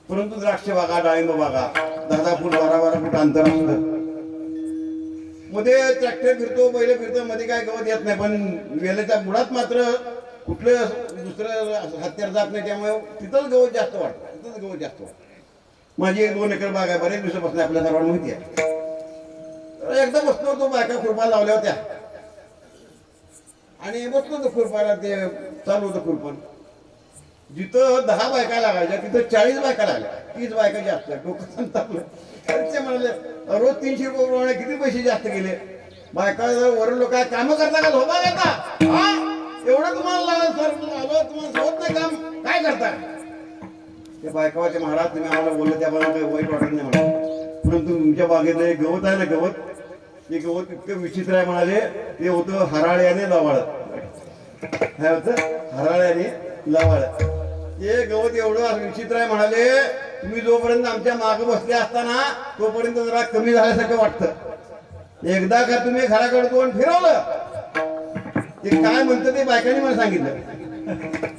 परंतु द्राक्ष बागा डाळिंब बागा 10 फूट 12 फूट अंतर असतं. मध्ये ट्रॅक्टर फिरतो बैल फिरतो मध्ये काय गवत येत नाही, पण वेलेच्या बुडात मात्र कुठलं दुसरं हत्यार जात नाही त्यामुळे तिथंच गवत जास्त वाटतं, तिथंच गवत जास्त वाटतं. माझी 1-2 एकर बाग आहे, बरेच दिवसापासून आपल्या सर्वांना माहिती आहे. एकदा बसलो तो बायका खुरपा लावल्या होत्या आणि बसलो तो खुरपाला, ते चालू होतं खुरपण. जिथं 10 बायका लागायच्या तिथं 40 बायका लागल्या, 30 बायका जास्त. डोकं संतापलं. ते म्हणाले रोज 300 रुपये प्रमाणे किती पैसे जास्त गेले. बायका वरून लोक काय कामं करता का झोपा करता, एवढं तुम्हाला लागलं सर, तुम्हाला होत नाही काम, काय करता. ते बायकावाचे महाराज तुम्ही आम्हाला बोललं त्याबद्दल काही वाईट वाटत नाही म्हणा, परंतु तुमच्या बागेतलं एक गवत आहे ना, गवत ते गवत इतकं विचित्र आहे म्हणाले. ते होतं हराळ्याने लवाळ. काय होतं हराळ्याने लवाळ. ते गवत एवढं विचित्र आहे म्हणाले, तुम्ही जोपर्यंत आमच्या मागे बसले असताना तोपर्यंत जरा कमी झाल्यासारखं वाटतं. एकदा का तुम्ही घराकडे तोंड फिरवलं ते काय म्हणतं ते बायकांनी मला सांगितलं,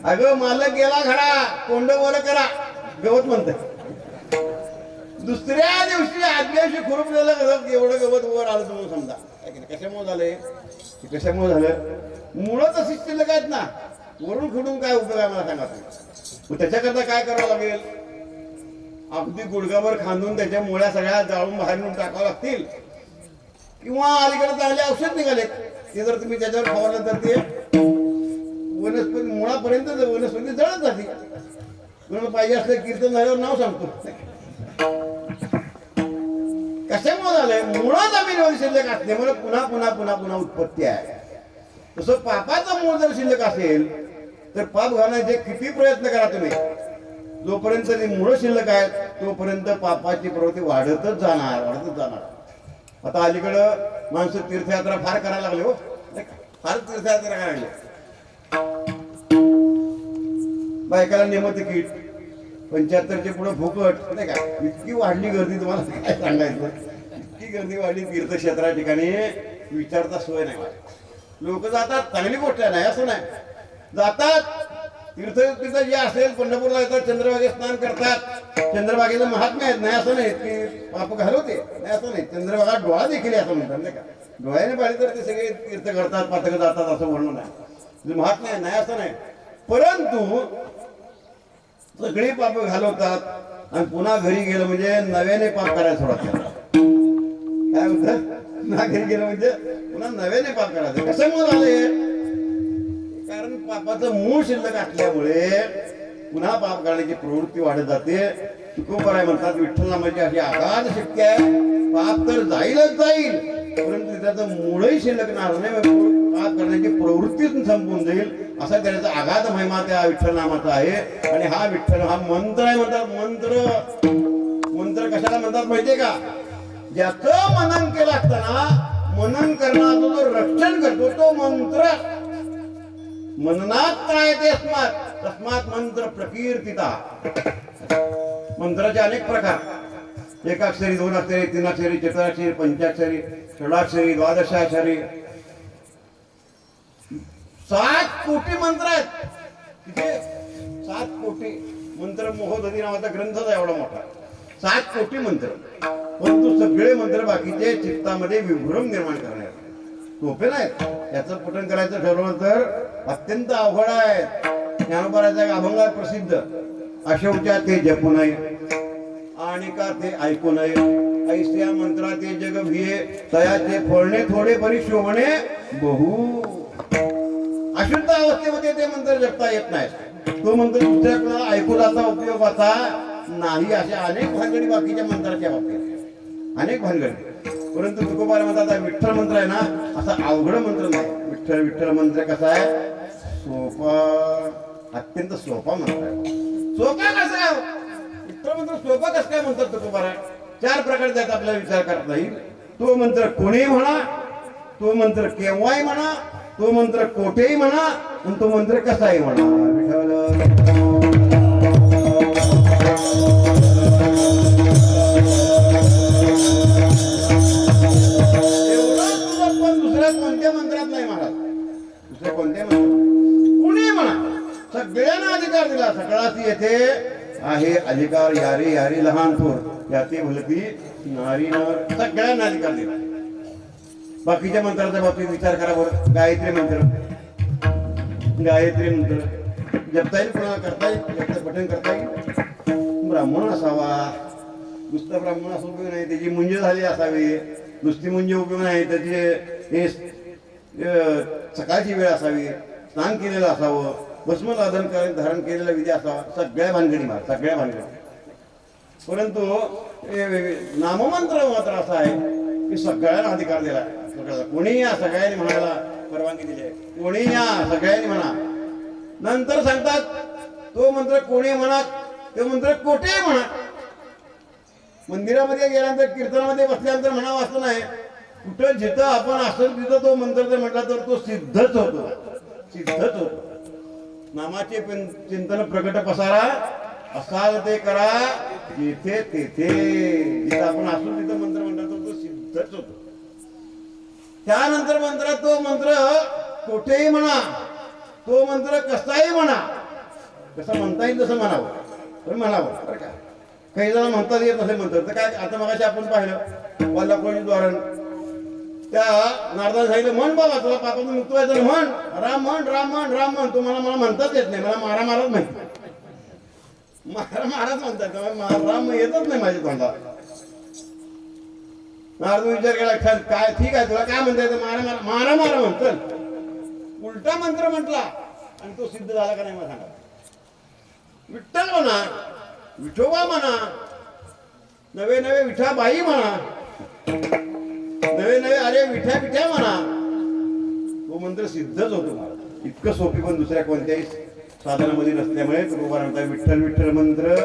अगं मालक गेला घरा तोंड वर करा, गवत म्हणतं. दुसऱ्या दिवशी आदल्या दिवशी खुरपलेलं गवत एवढं गवत वर आलं तुम्ही समजा. कशामुळे झालंय, कशामुळे झालं, मुळं तशीच शिल्लक आहेत ना, वरून खुडून काय उपयोग आहे मला सांगा. मग त्याच्याकरता काय करावं लागेल, अगदी गुडघाभर खांदून त्याच्या मुळ्या सगळ्या जाळून बाहेर नेऊन टाकावं लागतील, किंवा अलीकडे चांगले औषध निघाले ते जर तुम्ही त्याच्यावर फवारलं तर ते वनस्पती मुळापर्यंत वनस्पती जळत जाते. तुम्हाला पाहिजे असलं कीर्तन झाल्यावर नाव सांगतो. कशामुळे झालंय, मुळात आम्ही शिल्लक असल्यामुळे पुन्हा पुन्हा पुन्हा पुन्हा उत्पत्ती आहे. तसं पापाचं मूळ जर शिल्लक असेल तर पाप घालण्याचे किती प्रयत्न करा तुम्ही, जोपर्यंत ती मूळ शिल्लक आहे तोपर्यंत पापाची प्रवृत्ती वाढतच जाणार, वाढतच जाणार. आता अलीकडं माणसं तीर्थयात्रा फार करायला लागले, हो फार तीर्थयात्रा करायला लागले. बायकाला नेमं तिकीट 75चे पुढे फुकट नाही का, इतकी वाढली गर्दी तुम्हाला काय सांगायचं, इतकी गर्दी वाढली तीर्थक्षेत्रा ठिकाणी विचारता सोय नाही. लोक जातात, चांगली गोष्ट आहे नाही असं नाही, जातात तीर्थं जे असेल पंढरपूरला येतात, चंद्रभागेत स्नान करतात. चंद्रभागेचं महात्म्य आहेत, नाही असं नाही की पाप घालवते, नाही असं नाही. चंद्रभागा डोळा देखील आहे असं म्हणतात नाही का. डोळ्याने पाहिजे तर ते सगळे तीर्थ करतात, पातक जातात असं वर्णन आहे. महात्म्य आहे, नाही असं नाही. परंतु सगळी पाप घालवतात आणि पुन्हा घरी गेलं म्हणजे नव्याने पाप करायला सुरुवात करतात. काय म्हणतात, पुन्हा घरी गेलं म्हणजे पुन्हा नव्याने पाप करायचं. कशामुळे झालंय? कारण पापाचं मूळ शिल्लक असल्यामुळे पुन्हा पाप करण्याची प्रवृत्ती वाढत जाते. तुकोबाराय म्हणतात, विठ्ठल नामाची अशी अगाध शक्ती आहे, पाप तर जाईलच जाईल, परंतु त्याचं मूळही शिल्लक राहणार नाही, पाप करण्याची प्रवृत्तीच संपून जाईल. असा त्याचा अगाध महिमा त्या विठ्ठल नामाचा आहे. आणि हा विठ्ठल हा मंत्र आहे म्हणतात. मंत्र कशाला म्हणतात माहितीये का? ज्याचं मनन केलं असताना मनन करणारा जो रक्षण करतो तो मंत्र. मननात काय ते तस्मात मंत्र प्रकीर्तिता. मंत्राचे अनेक प्रकार, एकाक्षरी, दोन अक्षरी, तीन अक्षरी, चतुराक्षरी, पंचाक्षरी, षडाक्षरी, द्वादशाक्षरी, 7 कोटी मंत्र आहेत. तिथे 7 कोटी मंत्र. मोहदधी नावाचा ग्रंथच आहे एवढा मोठा. 7 कोटी मंत्र. परंतु सगळे मंत्र बाकीचे चित्तामध्ये विभ्रम निर्माण करणार सोपे नाहीत. याचं पठण करायचं ठरवलं तर अत्यंत अवघड आहे. ज्ञानोबाराचा एक अभंग आहे प्रसिद्ध, अशौचा ते जपू नये आणि का ते ऐकू नये, ऐस्या मंत्रा ते जग भिये, तयाचे फळणे थोडे परी शोभणे बहु. अशुद्ध अवस्थेमध्ये ते मंत्र जपता येत नाही. तो मंत्र दुसऱ्या कोणाला ऐकू जाता उपयोगाचा नाही. अशा अनेक भानगडी बाकीच्या मंत्राच्या बाबतीत, अनेक भानगडी. परंतु तुकोबार म्हणतात विठ्ठल मंत्र आहे ना, असा अवघड मंत्र नाही. विठ्ठल विठ्ठल मंत्र कसा आहे? सोपा, अत्यंत सोपा मंत्र आहे. सोपा कसा आहे विठ्ठल मंत्र? सोपा कसं काय म्हणतात तुकोबार? 4 प्रकार त्याचा आपल्याला विचार करता येईल. तो मंत्र कोणी म्हणा, तो मंत्र केव्हाही म्हणा, तो मंत्र कोठेही म्हणा, आणि तो मंत्र कसाही म्हणा. विठ्ठल कोणत्या मंत्रात नाही महाराज, दुसऱ्या कोणत्या मंत्रात कुणी म्हणा, सगळ्यांना अधिकार दिला. सगळ्याची येथे आहे अधिकार, यारे यारे लहान थोर याते भलती नारी नर, सगळ्यांना अधिकार दिला. बाकीच्या मंत्राच्या बाबतीत विचार करा बरं. गायत्री मंत्र, गायत्री मंत्र जपता येईल, कोणाला करता येईल, याचं पठण करता येईल. ब्राह्मण असावा, नुसतं ब्राह्मण असं उपयोग नाही, त्याची मुंज झाली असावी. नुसती मुंज उपयोग नाही, त्याची सकाळची वेळ असावी, स्नान केलेलं असावं, भस्म धारण केलेला विधी असावा. सगळ्या भानगडी मार, सगळ्या भानगडी. परंतु नाममंत्र मात्र असा आहे की सगळ्यांना अधिकार दिला. कोणी या सगळ्यांनी म्हणायला परवानगी दिली आहे. कोणी या सगळ्यांनी म्हणा. नंतर सांगतात तो मंत्र कोणी म्हणा, तो मंत्र कोठे म्हणा. मंदिरामध्ये गेल्यानंतर, कीर्तनामध्ये बसल्यानंतर म्हणावं असं नाही. कुठं जिथं आपण असेल तिथं तो मंत्र जर म्हटला तर तो सिद्धच होतो, सिद्धच होतो. नामाचे चिंतन प्रकट पसारा, असाल ते करा जिथे तेथे. जिथं आपण असू तिथं मंत्र म्हणला तर तो सिद्धच होतो. त्यानंतर मंत्रात तो मंत्र कोठेही म्हणा, तो मंत्र कसाही म्हणा, कसं म्हणता येईल तसं म्हणावं, पण म्हणावं बरं का. काही जण म्हणतात येत नसे म्हणतात तर काय. आता मगाशी आपण पाहिलं वल्लाकोळी द्वारण, त्या नारदाने सांगितलं म्हण बाबा तुला पापातून मुक्त व्हायचं, म्हण राम म्हण, राम म्हण, राम म्हण. तुम्हाला मला म्हणताच येत नाही, मला मारा माराच माहिती, मारा माराच म्हणतात, राम येतच नाही माझ्या तोंडात. नारद विचार केला काय ठीक आहे तुला काय म्हणता येतं, मारा मारा, मारा मारा म्हणत. उलटा मंत्र म्हटला आणि तो सिद्ध झाला का नाही मला सांगा. विठ्ठल म्हणा, विठोबा म्हणा, नवे नवे विठाबाई म्हणा, नवे नवे अरे विठ्या पिठ्या म्हणा, तो मंत्र सिद्धच होतो मला. इतकं सोपी पण दुसऱ्या कोणत्याही साधनामध्ये नसल्यामुळे तुकोबा म्हणतात विठ्ठल विठ्ठल मंत्र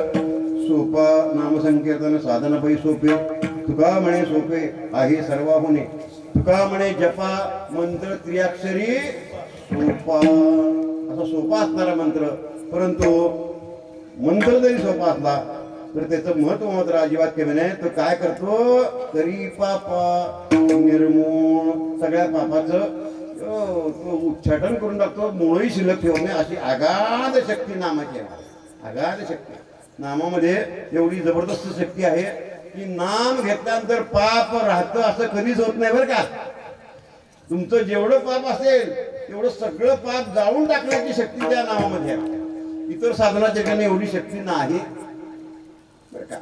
सोपा, नामसंकीर्तन साधनापैकी सोपे. तुका म्हणे सोपे आहे सर्वाहुने, तुका म्हणे जपा मंत्र त्रिअक्षरी सोपा. असा सोपा असणारा मंत्र, परंतु मंत्र जरी सोपा असला तर त्याचं महत्व मात्र अजिबात कमी नाही. तो काय करतो, तरी पापा निर्मूळ, सगळ्या पापाचं तो उच्चाटन करून टाकतो, मुळही शिल्लक ठेवणे अशी अगाध शक्ती नामाची आहे. अगाध शक्ती नामामध्ये एवढी जबरदस्त शक्ती आहे की नाम घेतल्यानंतर पाप राहतं असं कधीच होत नाही बरं का. तुमचं जेवढं पाप असेल तेवढं सगळं पाप जाळून टाकण्याची शक्ती त्या नावामध्ये आहे. इतर साधनाच्या ठिकाणी एवढी शक्ती नाही बरं का.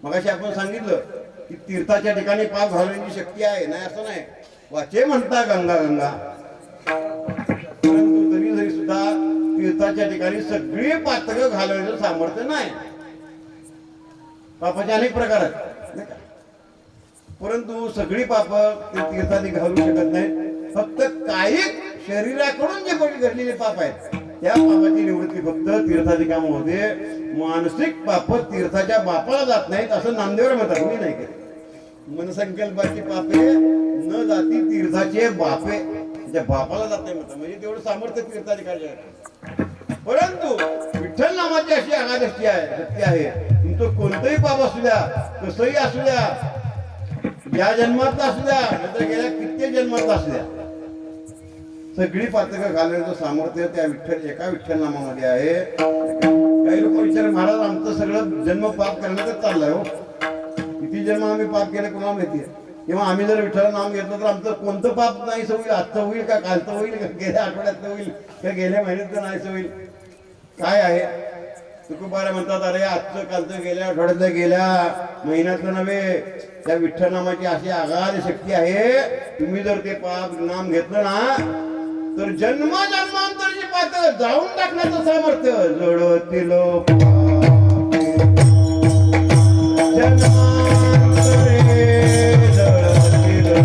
मगाशी आपण सांगितलं की तीर्थाच्या ठिकाणी पाप घालवण्याची शक्ती आहे, नाही असं नाही. वाचे म्हणता गंगा गंगा, परंतु तरी सुद्धा तीर्थाच्या ठिकाणी सगळी पातळं घालवण्याचं सामर्थ्य नाही. पापाचे अनेक प्रकार आहेत नाही का, परंतु सगळी पाप ते तीर्थाने घालू शकत नाही. फक्त काही शरीराकडून जे घडलेले पाप आहेत त्या पापाची निवृत्ती फक्त तीर्थाची काम होते. मानसिक पाप तीर्थाच्या बापाला जात नाहीत असं नामदेव म्हणतात. मी नाही केले. मनसंकल्पाची पापे न जाती तीर्थाचे बापे, त्या बापाला जात नाही म्हणतात. म्हणजे तेवढं सामर्थ्य तीर्थाची कार्य आहे. परंतु विठ्ठल नामाची अशी अगाध शक्ती आहे. तुमचं कोणतंही पाप असू द्या, कसंही असू द्या, या जन्मातला असू द्या नंतर गेल्या कित्येक जन्मातला असू द्या, सगळी पातकं घालण्याचं सामर्थ्य त्या एका विठ्ठल नामामध्ये आहे. काही लोक विचार, महाराज आमचं सगळं जन्म पाप करण्यातच चाललंय हो. किती जन्म आम्ही पाप केले कोणाला माहिती आहे. किंवा आम्ही जर विठ्ठल नाम घेतलं तर आमचं कोणतं पाप नाही होईल, आजचं होईल का कालचं होईल का गेल्या आठवड्यातलं होईल का गेल्या महिन्यात नाही होईल, काय आहे. तुकोबारा म्हणतात, अरे आजचं कालचं गेल्या आठवड्यातलं गेल्या महिन्यातलं नव्हे, त्या विठ्ठल नामाची अशी अगाध शक्ती आहे. तुम्ही जर ते पाप नाम घेतलं ना तर जन्मांतरची पातळ जाळून टाकण्याचं सामर्थ्य. जडतील जन्मांतरे जडतील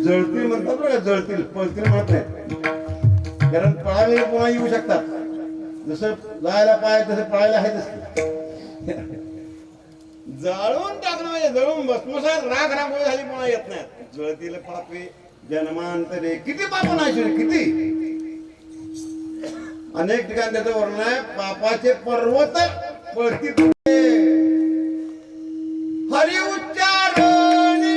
जळतील म्हणतात बघा, जळतील पळतील म्हणत नाही. कारण पळालेले पुन्हा येऊ शकतात. जसं जायला पाय तसं पळायला आहे तसं जाळून टाकणं म्हणजे जळून भस्मसात राख रांगोळी झाली पुन्हा येत नाही. जळतील पापे जन्मांतरे, किती पाप नाही किती. अनेक ठिकाणी त्याचं वर्णन आहे. पापाचे पर्वत पळतील हरी उच्चारणी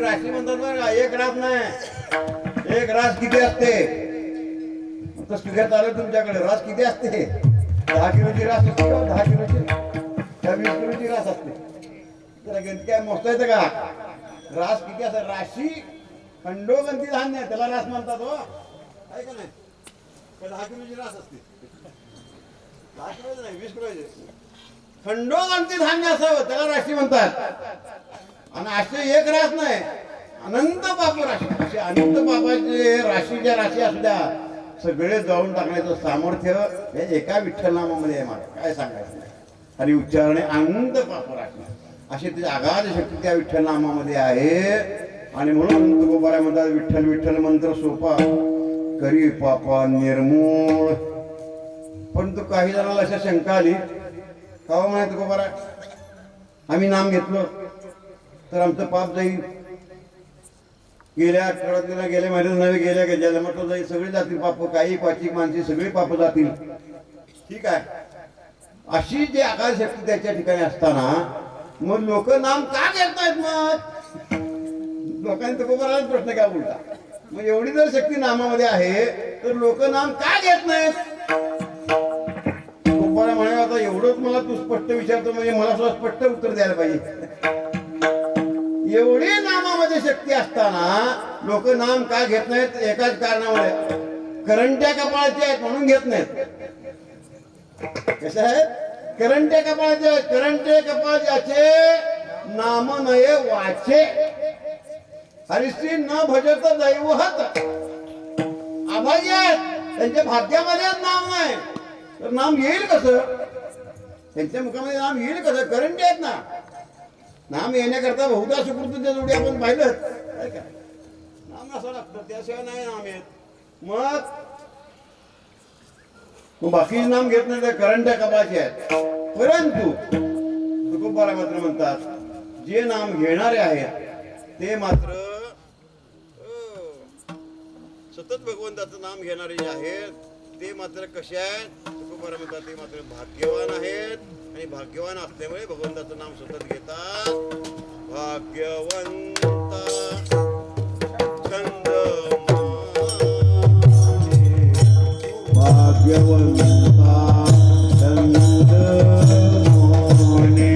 राशी म्हणतात बघा. एक रास नाही, एक रास किती असते आता सुग्यात आलं तुमच्याकडे. रास किती असते? 10 किलोची रास असते का? 10 किलोची त्या 20 किलोची रास असते त्याला गणती काय मोजता येतं का? रास किती असं राशी खंडोगंती धान्य त्याला रास म्हणतात हो. आहे का नाही? 10 किलोची रास असते. 10 किलोची नाही 20 किलोची. खंडोगंती धान्य असावं त्याला राशी म्हणतात. आणि असे एक रास नाही अनंत पाप राशी, असे अनंत पापाचे राशीच्या राशी असल्या सगळे जाऊन टाकण्याचं सामर्थ्य हे एका विठ्ठल नामामध्ये आहे. मला काय सांगायचं नाही. आणि उच्चारणे अनंत पाप राशी अशी त्याची अगाध शक्ती त्या विठ्ठल नामामध्ये आहे. आणि म्हणून तुकोबाराय म्हणतात विठ्ठल विठ्ठल मंत्र सोपा करी पापा निर्मूळ. परंतु काही जणांना अशा शंका आली का म्हणाय तुकोबाराय आम्ही नाम घेतलं तर आमचं पाप जाईल, गेल्या आठवड्यात गेल्या महिन्यात नवे गेल्या गेल्या म्हटलं जाईल, सगळे जातील पाप, काही पाचिक माणसे सगळी पाप जातील. ठीक आहे. अशी जी आकार शक्ती त्याच्या ठिकाणी असताना मग लोक नाम का घेत नाहीत? मग लोकांनी तुकोबारायला प्रश्न काय उलटा, मग एवढी जर शक्ती नामामध्ये आहे तर लोक नाम का घेत नाहीत? तुकोबाराय म्हणे आता एवढंच मला तू स्पष्ट विचारतो म्हणजे मला सुद्धा स्पष्ट उत्तर द्यायला पाहिजे. एवढी नामामध्ये शक्ती असताना लोक नाम का घेत नाहीत? एकाच कारणामुळे, करंट्या कपाळाचे आहेत म्हणून घेत नाहीत. कसे आहेत? करंट्या कपाळाचे आहेत. करंटे कपाळ ज्याचे नाम नये वाचे हरिश्री न भजत दैवहत. अभागी आहेत, त्यांच्या भाग्यामध्ये नाम नाही तर नाम येईल कसं? त्यांच्या मुखामध्ये नाम येईल कसं? करंटे आहेत ना. नाम येण्याकरता बहुधा सुकृतीच्या जोडी आपण पाहिलं का? नाम असं लागतं, त्याशिवाय नाही नाम येत. मग बाकी नाम घेत नाही तर करंट्या कपाळाचे आहेत. परंतु तुकोबाराय मात्र म्हणतात जे नाम घेणारे आहेत ते मात्र सतत भगवंताचं नाम घेणारे जे आहेत ते मात्र कसे आहेत? तुकोबाराय म्हणतात ते मात्र भाग्यवान आहेत. आणि भाग्यवान असल्यामुळे भगवंताचं नाम सतत घेतात. भाग्यवंता छंद भाग्यवंता छंद मोने.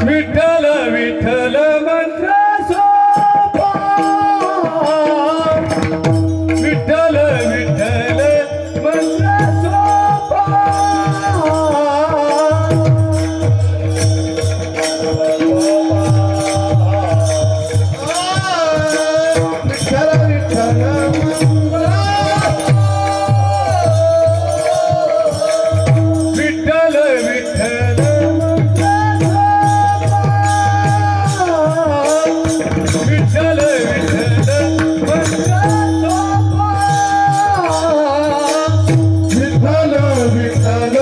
विठ्ठल विठ्ठल मंत्र सोपा विठ्ठल विठ्ठल मंत्र सोपा विठ्ठल विठ्ठल विठ्ठल विठ्ठल विठ्ठल विठ्ठल विठ्ठल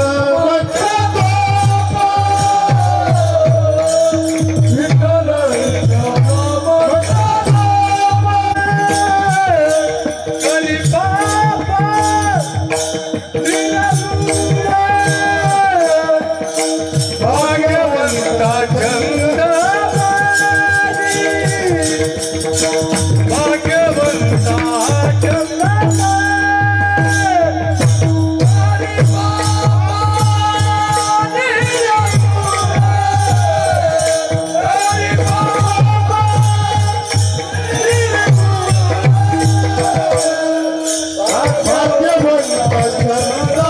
विठ्ठल हरी बाबा भाग्यवंता चंद्र भाग्यवंता चंद्र हरी बाबा हरी बाबा भाग्यवंता चंद्र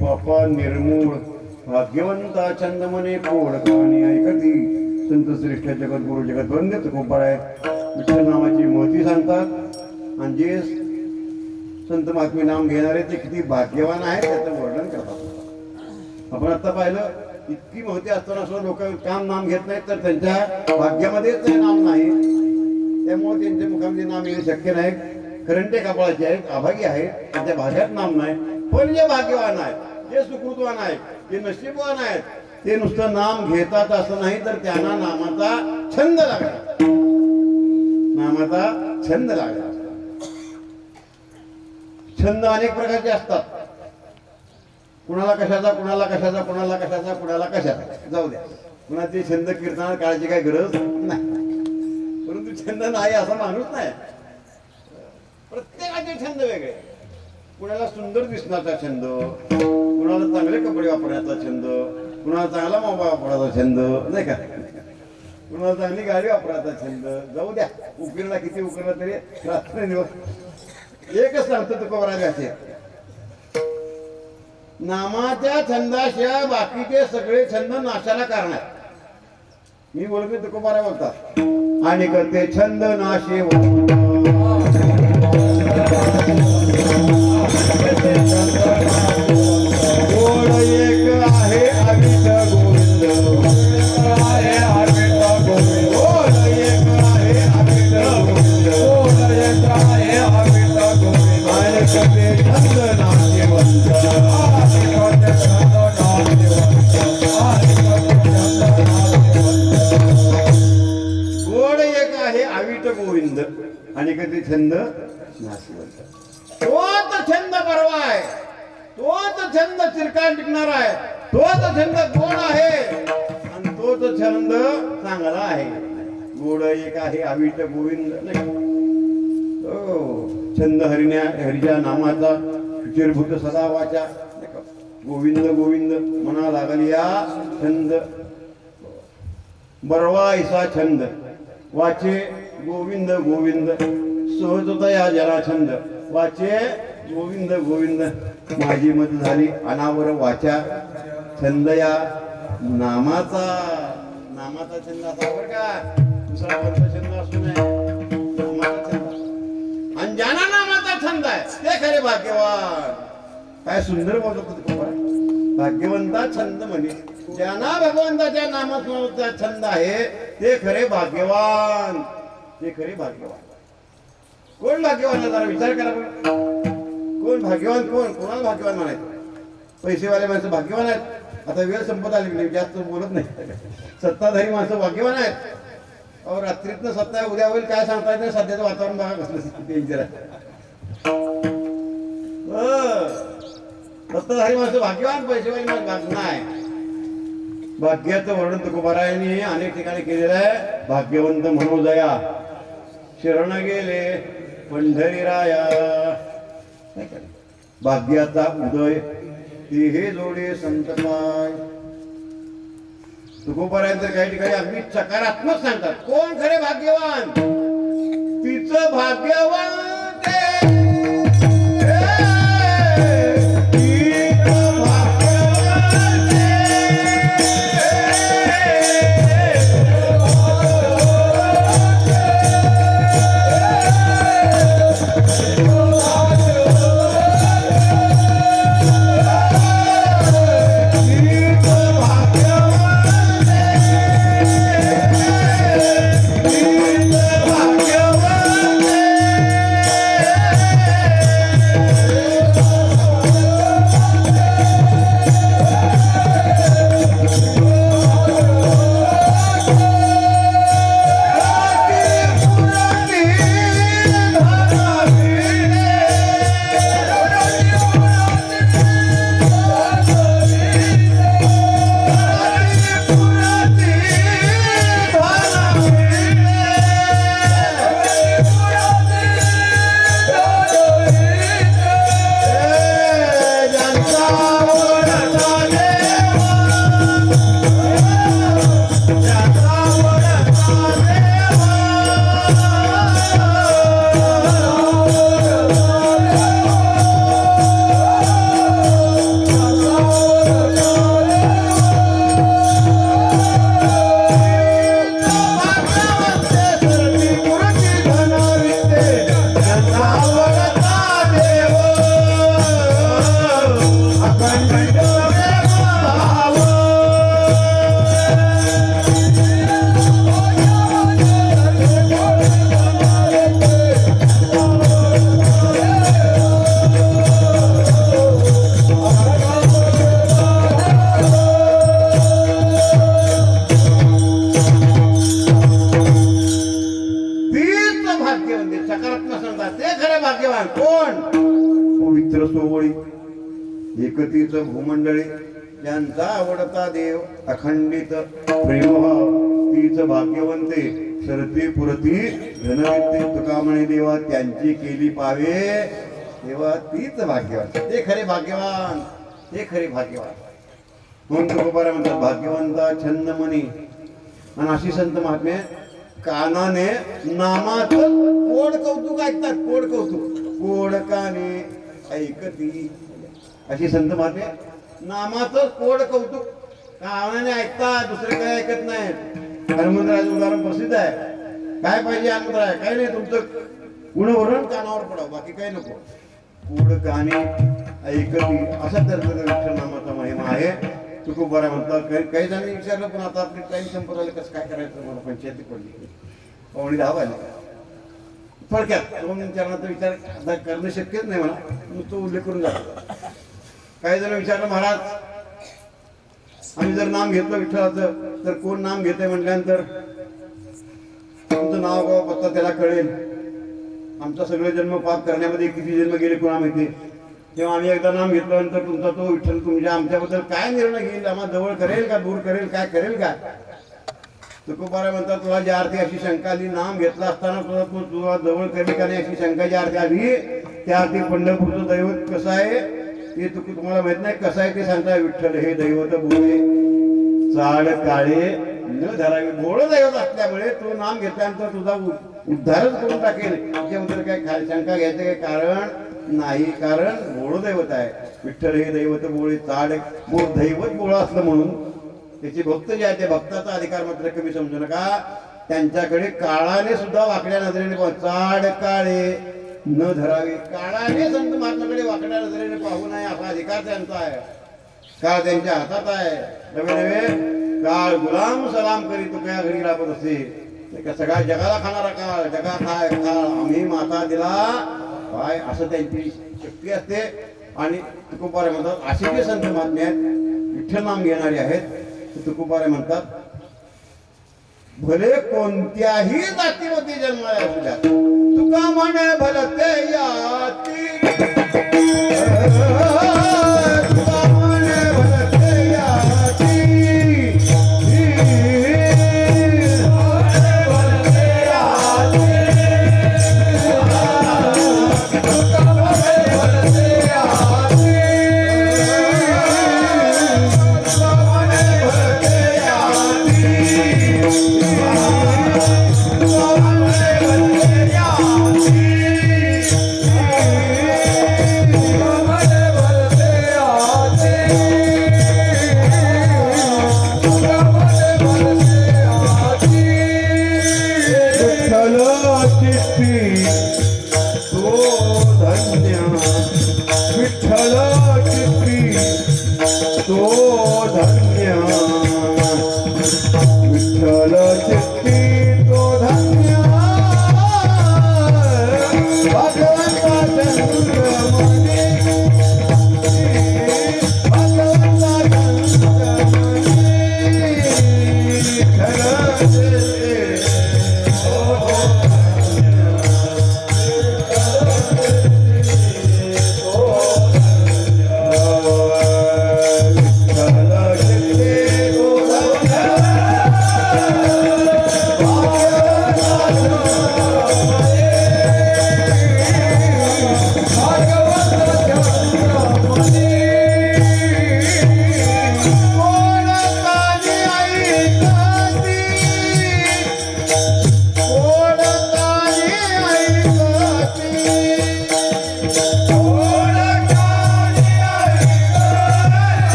पापा निर्मूळ भाग्यवंता छंद मने कोड कहाणी ऐकती संत श्रेष्ठ जगद्गुरु जगद्वंद्य तुकोबार आहे. विठ्ठल नामाची महती सांगतात आणि जे संत महात्मे नाम घेणारे ते किती भाग्यवान आहेत त्याचं वर्णन करतात. आपण आता पाहिलं इतकी महती असताना सुद्धा लोक काम नाम घेत नाहीत तर त्यांच्या भाग्यामध्येच ते नाम नाही, त्यामुळे त्यांच्या मुखामध्ये नाम येणं शक्य नाही. करंटे कपाळाचे आहेत, अभागी आहेत, त्यांच्या भाग्यात नाम नाही. पण जे भाग्यवान आहेत, जे सुकृतवान आहेत, जे नशीबवान आहेत ते नुसतं नाम घेतात असं नाही तर त्यांना नामाचा छंद लागला, नामाचा छंद लागला. छंद अनेक प्रकारचे असतात, कुणाला कशाचा, कुणाला कशाचा, कुणाला कशाचा, कुणाला कशाचा, जाऊ द्या. कुणाचे छंद कीर्तनात काळाची काही गरज नाही, परंतु छंद नाही असा माणूस नाही. प्रत्येकाचे छंद वेगळे. कुणाला सुंदर दिसण्याचा छंद, कुणाला चांगले कपडे वापरण्याचा छंद, कुणाला चांगला मोबाईल वापरायचा छंद, नाही का, कुणाला चांगली गाडी वापरायचा छंद. जाऊ द्या, उकिरला किती उकिरला तरी रात्र दिवस एकच सांगतो तुकोबाराचे, नामाच्या छंदाशिवाय बाकीचे सगळे छंद नाशाला कारण आहेत. मी बोलतो तुकोबारा बोलतात आणि करते छंद नाशे गोड एक आहे अमित गोविंद, आहे अमित गोविंद, गोड एक आहे अमित गोविंद, गोड एक आहे अमित गोविंद, आणि करते छंद नाशेवंत, आणि करते छंद नाशेवंत, आणि करते छंद नाशेवंत. गोड एक आहे अमित गोविंद आणि कधी छंद नाशवंत. तोच छंद परवा आहे, तोच छंद चिरकाल टिकणार आहे, तोच छंद गोड आहे आणि तोच छंद चांगला आहे. गोड एक आहे अविट गोविंद, हो छंद हरीच्या नामाचा चिरभूत सदा वाचा. गोविंद गोविंद म्हणा लागली या छंद, बरवा ऐसा छंद वाचे गोविंद गोविंद, सहजतया जरा छंद वाचे गोविंद गोविंद. माझी मत झाली अनावर वाचा छंद या नामाचा, नामाचा छंद असा बरं का, दुसरा कोणता छंद असू नये, नामाचा छंद. आणि ज्यांना नामाचा छंद आहे ते खरे भाग्यवान. काय सुंदर बोलत होते, भाग्यवंता छंद म्हणे, ज्यांना भगवंताच्या नामाचा छंद आहे ते खरे भाग्यवान, ते खरे भाग्यवान. कोण भाग्यवान जरा विचार करा बरं. कोण भाग्यवान, कोण कोणाला भाग्यवान म्हणायचं? पैसेवाले माणसं भाग्यवान आहेत. आता वेळ संपत आली, जास्त बोलत नाही. सत्ताधारी माणसं भाग्यवान आहेत. अहो रात्रीतनं सत्ता उद्या होईल काय सांगता येत नाही. सध्याचं वातावरण बघा कसलं डेंजर आहे. सत्ताधारी माणसं भाग्यवान, पैसेवाली माणसं नाही. भाग्याचं वर्णन तुकोबारायांनी अनेक ठिकाणी केलेलं आहे. भाग्यवंत म्हणू जया शरण गेले पंढरी राया, भाग्याचा उदय ते हे जोडे संत पाय. तुकोबारायन तर काही ठिकाणी अगदी सकारात्मक सांगतात. कोण खरे भाग्यवान? तिचं भाग्यवान ऐकतीच भूमंडळी ज्यांचा आवडता देव अखंडित प्रेमभाव तीच भाग्यवंते सरती पुरती धनविद्ये तुका म्हणे देवा त्यांची केली पावे तेव्हा तीच भाग्यवान ते खरे भाग्यवान ते खरे भाग्यवान म्हणून तुकोबारा म्हणतात भाग्यवंता छंद मनी आणि अशी संत महात्मे कानाने नामाचं कोड कौतुक ऐकतात कोड कौतुक कोड काने ऐकती अशी संत महात्मे नामाचं कोड कौतुक कानाने ऐकतात दुसरे काही ऐकत नाही हनुमंतराज उदाहरण प्रसिद्ध आहे काय पाहिजे हनुमंतराय काय नाही तुमचं गुणवर्णन कानावर पडावं बाकी काही नको कोड काने ऐकती असा तर विठ्ठल नामाचा महिमा आहे तुकोबारा म्हणतात काही जणांनी विचारलं पण आता आपली टाईम संपत आले कसं काय करायचं मला पंचायती पडली पावणी 10 वाजले थोडक्यात 2 चरणाचा विचार आता करणं शक्यच नाही मला मग तो उल्लेख करून जातो काही जण विचारलं महाराज आम्ही जर नाम घेतलं विठ्ठलाचं तर कोण नाम घेते म्हटल्यानंतर तुमचं नाव गाव पत्ता त्याला कळेल आमचा सगळे जन्म पाप करण्यामध्ये किती जन्म गेले कोणा माहिती तेव्हा आम्ही एकदा नाम घेतल्यानंतर तुमचा तो विठ्ठल तुमच्या आमच्याबद्दल काय निर्णय घेईल आम्हाला जवळ करेल का दूर करेल काय करेल का तुकोबारा म्हणतात तुला जी आरती अशी शंका आली नाम घेतला असताना तुला जवळ करेल का नाही अशी शंकाची आरती आली त्या आरती पंढरपूरचं दैवत कसं आहे ते तुम्हाला माहित नाही कसं आहे ते सांगताय विठ्ठल हे दैवत बोळे चाड काळे न धरावे बोळ दैवत असल्यामुळे तो नाम घेतल्यानंतर तुझा उद्धारच करून टाकेल त्याच्याबद्दल काय शंका घ्यायचं काही कारण नाही कारण बोळ दैवत आहे विठ्ठल हे दैवत बोळे चाड दैवत बोळ असलं म्हणून त्याचे भक्त जे आहे ते भक्ताचा अधिकार मात्र कमी समजू नका त्यांच्याकडे काळाने सुद्धा वाकड्या नजरेने चाड काळे न धरावे काळाने संत महात्माकडे वाकड्या नजरेने पाहू नये असा अधिकार त्यांचा आहे काळ त्यांच्या हातात आहे नवे नवे काळ गुलाम सलाम करी तो काय घरी राबत असे सगळ्या जगाला खाणारा काळ जगा खाय काळ आम्ही माता दिला काय असं त्यांची शक्ती असते आणि तुकोबारे म्हणतात असे जे संत महात्मे आहेत विठ्ठल नाम घेणारे आहेत तुकोबारे म्हणतात भले कोणत्याही जातीमध्ये जन्माला असू द्या तुका म्हणे भलते याती तुका म्हणे भलते याती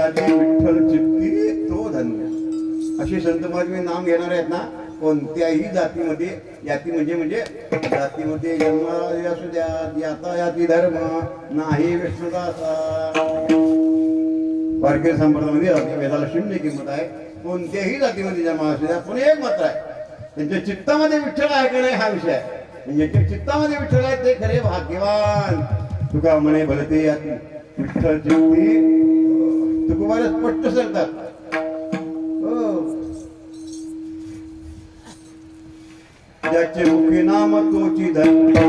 यादी विठ्ठल चित्ती तो धन्य. असे संत महात्मे नाम घेणार आहेत ना, कोणत्याही जातीमध्ये, जाती म्हणजे जातीमध्ये जन्म असू द्या, याता याती धर्म नाही विष्णुदासा. वारकरी संप्रदायामध्ये आपल्या वेदाला शून्य किंमत आहे. कोणत्याही जातीमध्ये जन्म असू द्या, पण एक मात्र आहे, त्यांच्या चित्तामध्ये विठ्ठल आहे का नाही हा विषय आहे. म्हणजे ज्याच्या चित्तामध्ये विठ्ठल आहे ते खरे भाग्यवान. तुका म्हणे भलते याती विठ्ठल चित्ती. तुकोबाला स्पष्ट सांगतात. ज्याचे मुखी नाम तोची धन्य.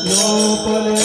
लोपले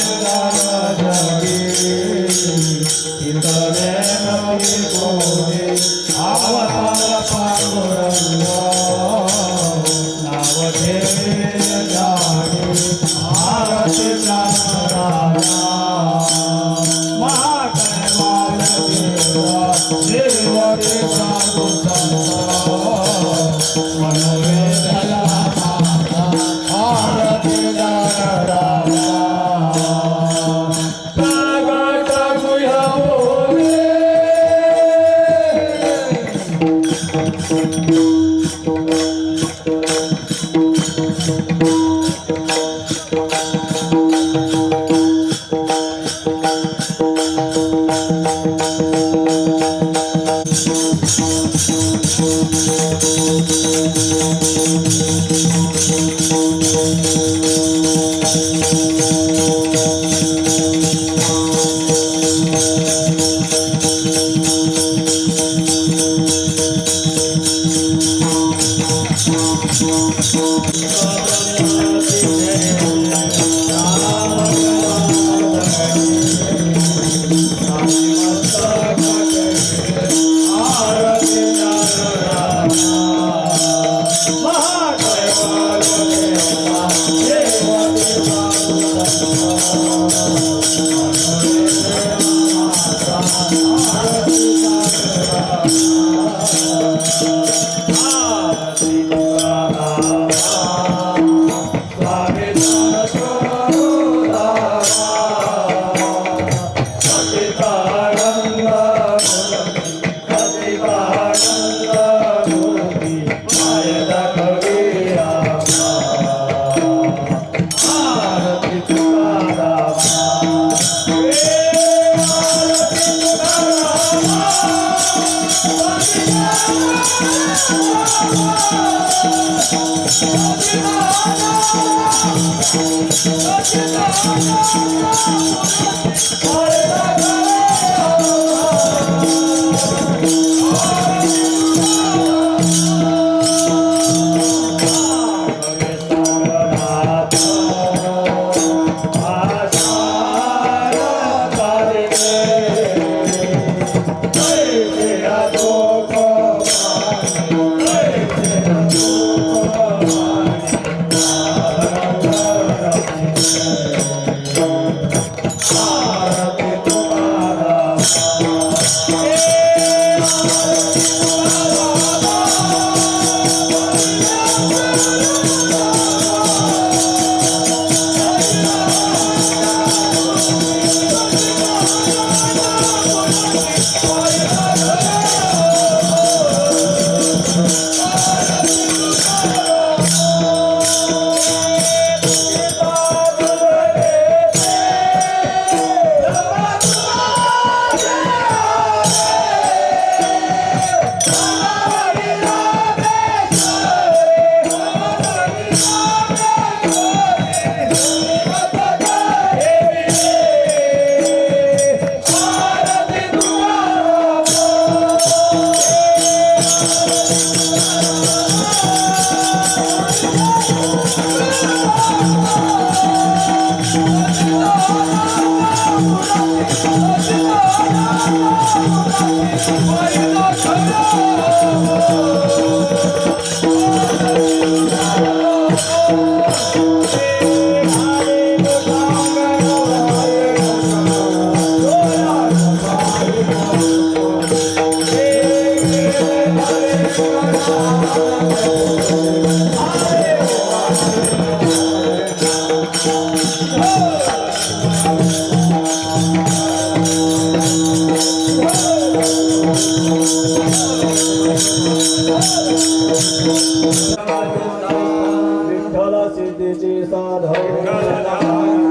विठ्ठल सिद्धीची साधव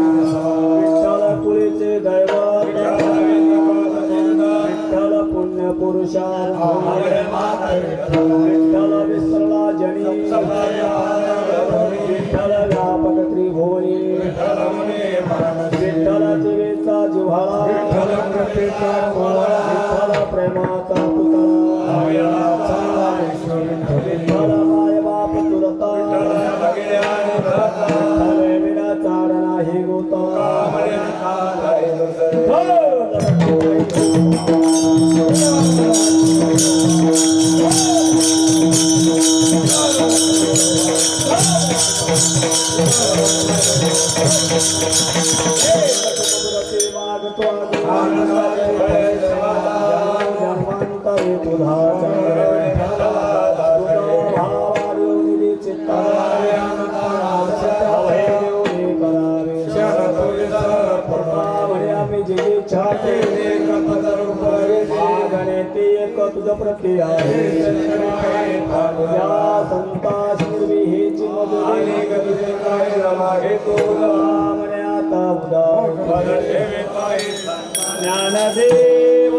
विठ्ठल पुरीचे दैवत विठ्ठल पुण्य पुरुषा विठ्ठल विसरला जनी विठ्ठल व्यापक त्रिभुवनी विठ्ठल जीवेचा जिव्हाळा विठ्ठल प्रेमाचा पुतळा विठ्ठल माय बाप तुरता विठ्ठल विना चाड नाही गोता तुझ प्रती आहे या संता शिरवी हे आता उदा ज्ञानदेव